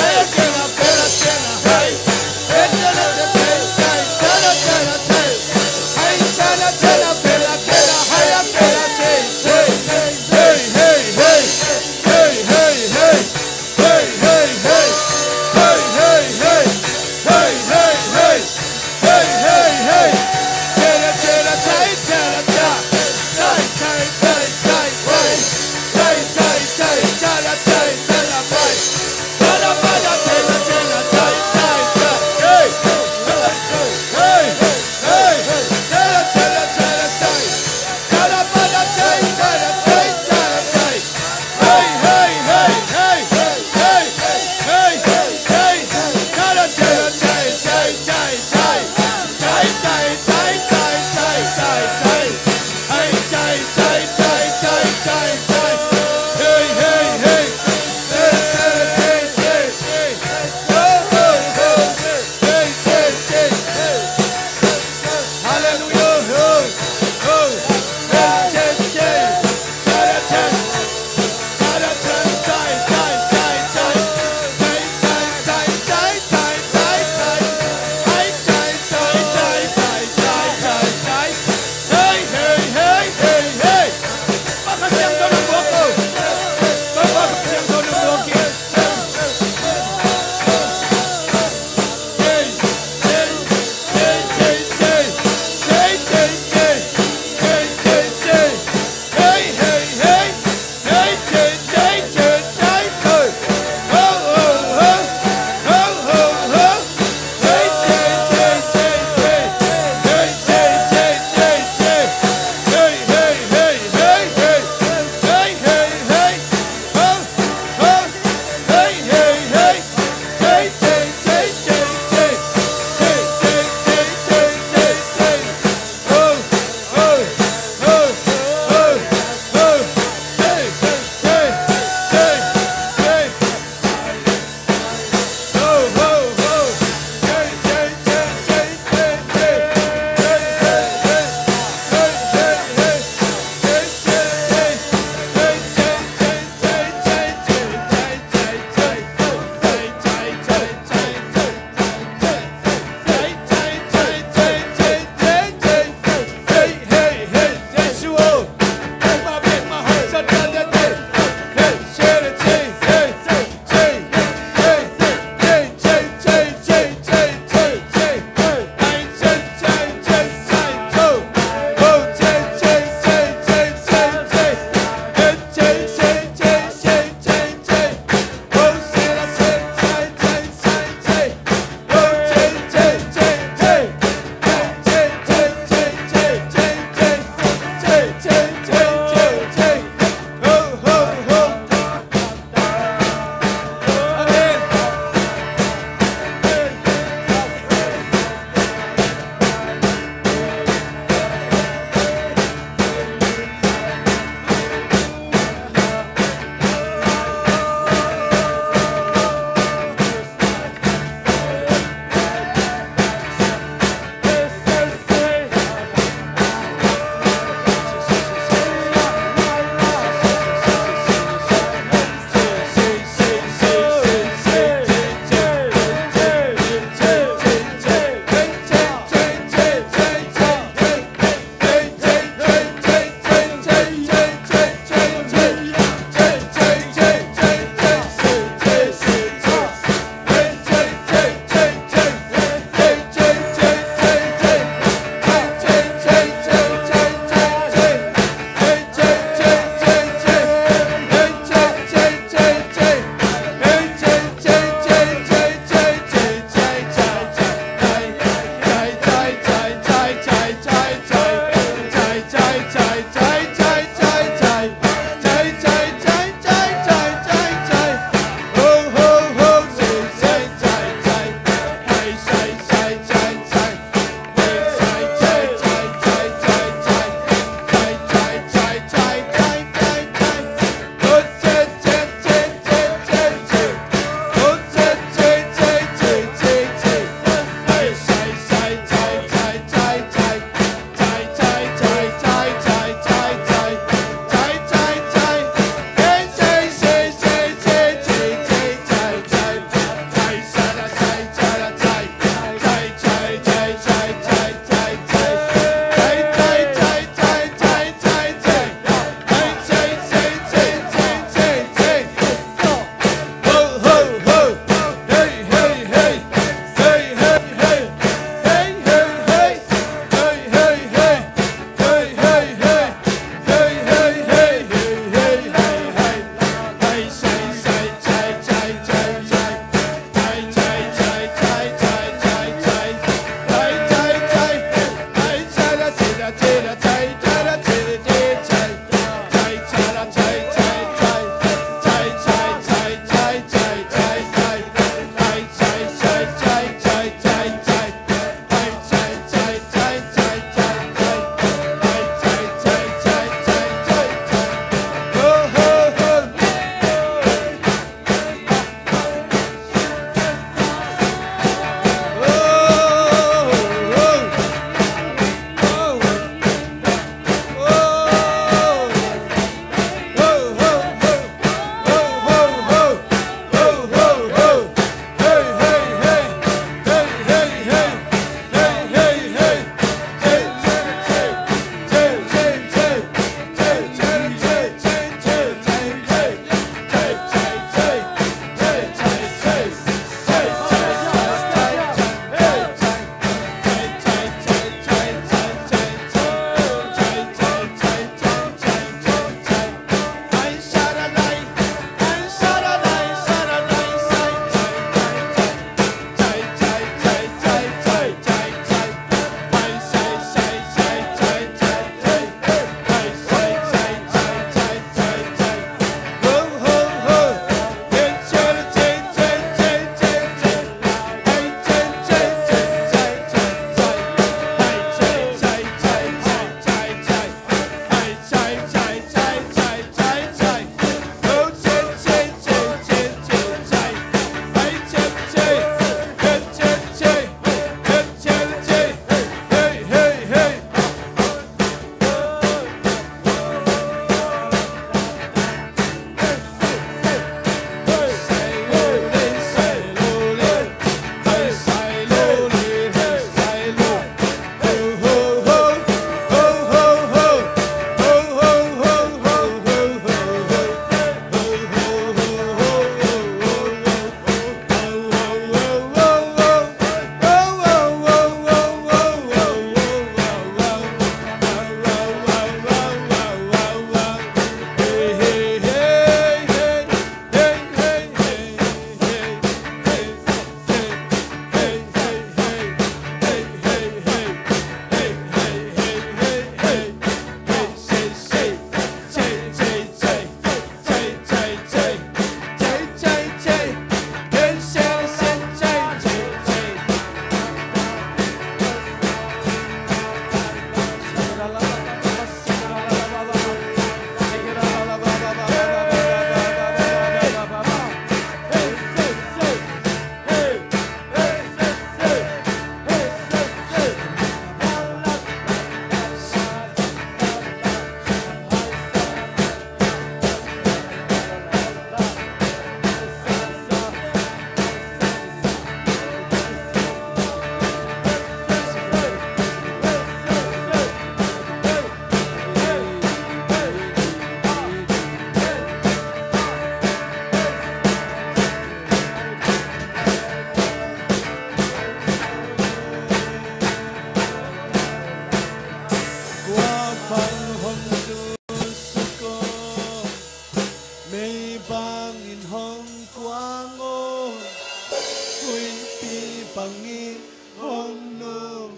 bangi hong nu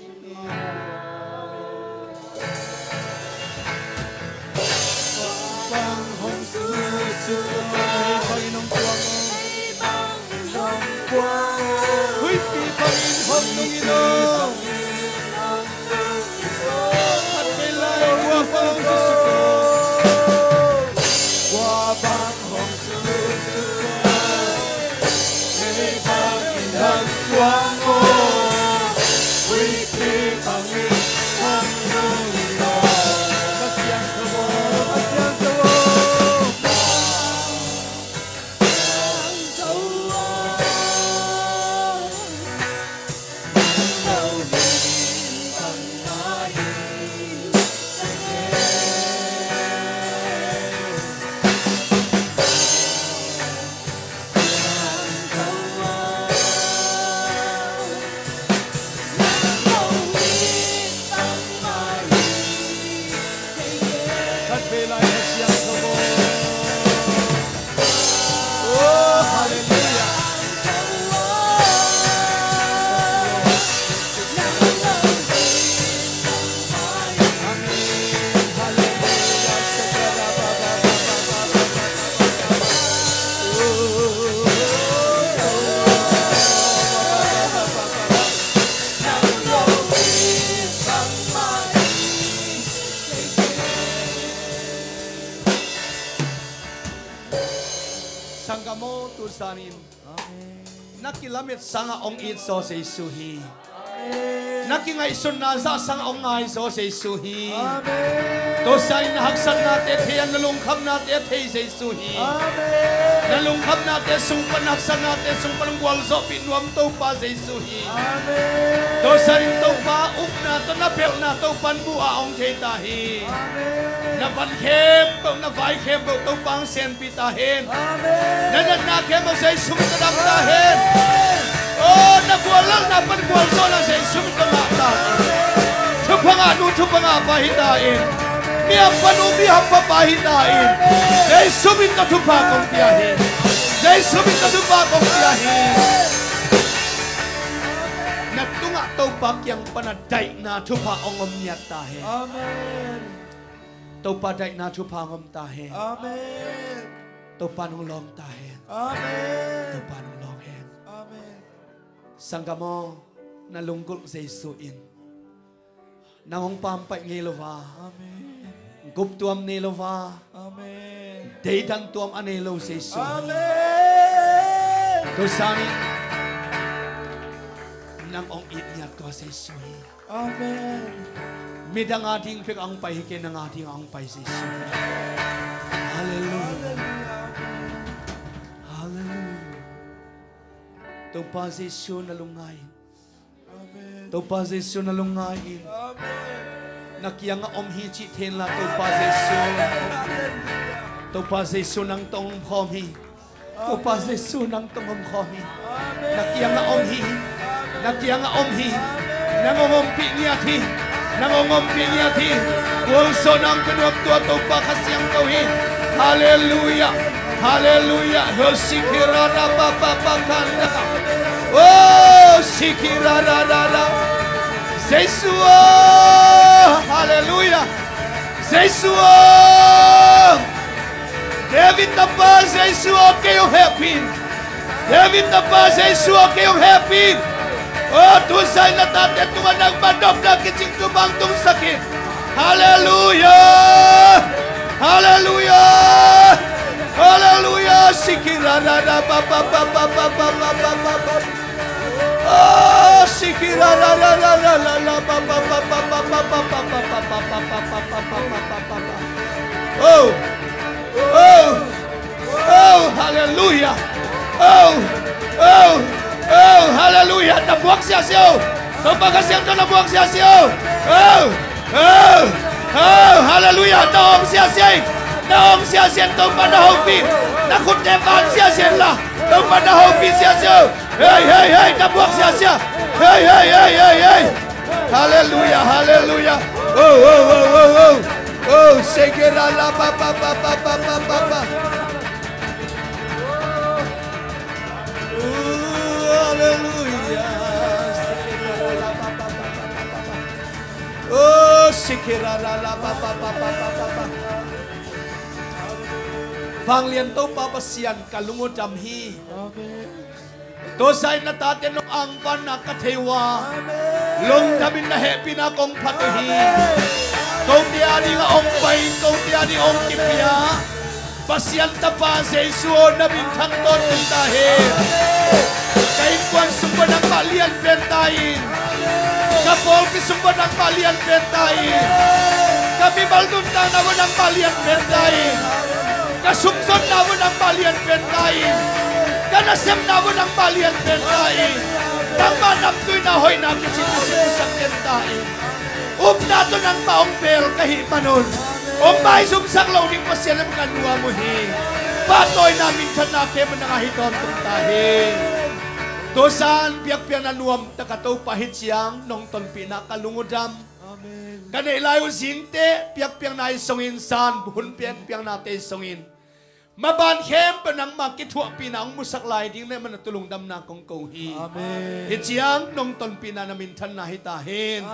bang hong su su hoi nong quang hui pi bang hong nu ino hat ke lai wa bang su su wa bang hong su su hei bang in hang quang mo hui pi bang in hong nu ino kasiang kabo Sangamo tu sanin. Nakilamit sanga ong it so se suhi. Nakingai sunna sa sang ong ngai so se suhi. To sai na haksan na te thian nalung kham na te thei se suhi. Nalung kham na te sung pan haksan na te sung pan wal so pi nuam to pa se suhi. To sai to pa uk na to na pel na to pan bu a ong thei ta hi. Na van khem to na vai khem to pang sen pi ta hen. Na khem se sung ta dam ta hen. Oh, na kualang na pan kual so na se sum ka ma ta. Thupanga nu thupanga pa hitain. Mia panu mi happa pa hitain. Se sum ta thupa kong tia hi. Se sum ta thupa kong tia hi. Na tunga to pak yang panadai na thupa ongom niat ta he. Amen. To pa dai na thupa ngom ta he. Amen. To pa nong long ta he. Amen. To pa nong long he. Sangamo na lungkol sa isuin. Nangong pampay nilova. Amen. Guptuam nilova. Amen. Daydan tuam anelo sa isu. Amen. Tusani nang ong itniat ko sa isu. Amen. Midang ating pik ang pahikin ng ating ang pay sa isu. Hallelujah. To posisyon na lungayin. Amen. To posisyon na lungayin. Amen. Nakiyang omhichi ten la to posisyon. To posisyon ng tong khomi. To posisyon ng tong khomi. Nakiyang omhi. Nakiyang omhi. Nangongompi niyati. Nangongompi niyati. Wulso ng pinuap to pakasyang tawin. Hallelujah. Hallelujah. Hosikirana papapakanda. Oh, sikirana. Jesua. Hallelujah. Jesua. David tapa Jesua kayo happy. David tapa Jesua kayo happy. Oh, tusay na tate tumanang madop na kitsing tubang tung sakit. Hallelujah. Hallelujah. Hallelujah, sikirana papa. Oh, sikirana papa. Oh, hallelujah. Oh, hallelujah. Nabuak siya siyo. Tumpagasyang to nabuak siya siyo. Oh, hallelujah. Naong siya siya. Naong siya siya tong panahawpi. Nakutepan siya siya la. Tong panahawpi siya siya. Hey, nabuak siya siya. Hey. Hallelujah. Oh, segera papa. Hallelujah. sikira la la ba ba ba ba ba ba ba Vang lian to pa pasian kalungo jam hi to sai na ta te no ang van na ka thewa long tamin na happy na kong phatuhi to ti ani nga ong pai to ti ani ong kipia pasian ta pa se suo na bin thang ton ta he kai kwan sumba na palian pentain kapol ki sumba na palian pentain kami baldun ta na ng palian pentain kasumson na ng palian pentain kanasem na ng palian pentain tamanap tuy na hoy na kisinisimusak pentain na to ng maong pel kahimanon may sumsak launing pasyan ang kanwa mo hi patoy namin sa nake manangahiton tong tahi dosan piyak-piyak na nuam takataw pahit siyang nong ton pinakalungudam kanay layo singte piyak-piyak na isongin san buhun piyak-piyak natin isongin maban hem panang makitwa pinang musaklay ding na manatulong dam na kong kauhi hitsiyang nong ton pina namin tan na hitahin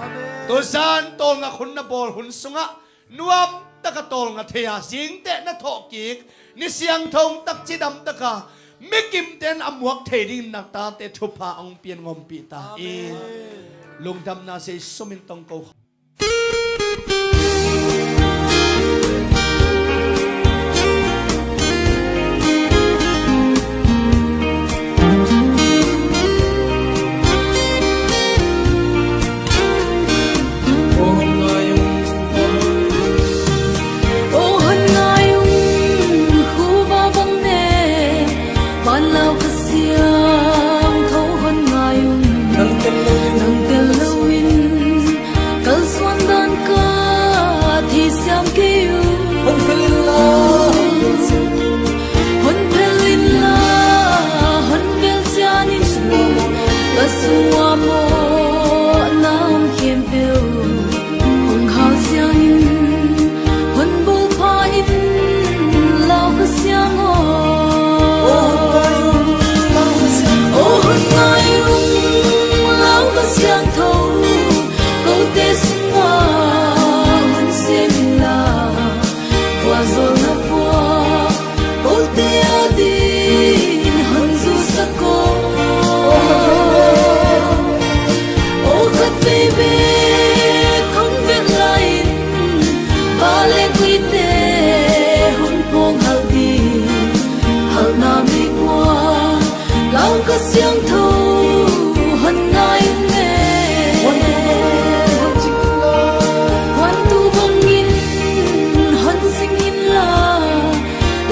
dosan tol nga kun na bol hun sunga nuam takatol nga thea singte na thokik ni siang thong tak chidam taka mekim ten amuak theding nakta te thupa ang pian ngom pi ta in lungdam na se sumin tong ko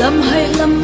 lâm hay lâm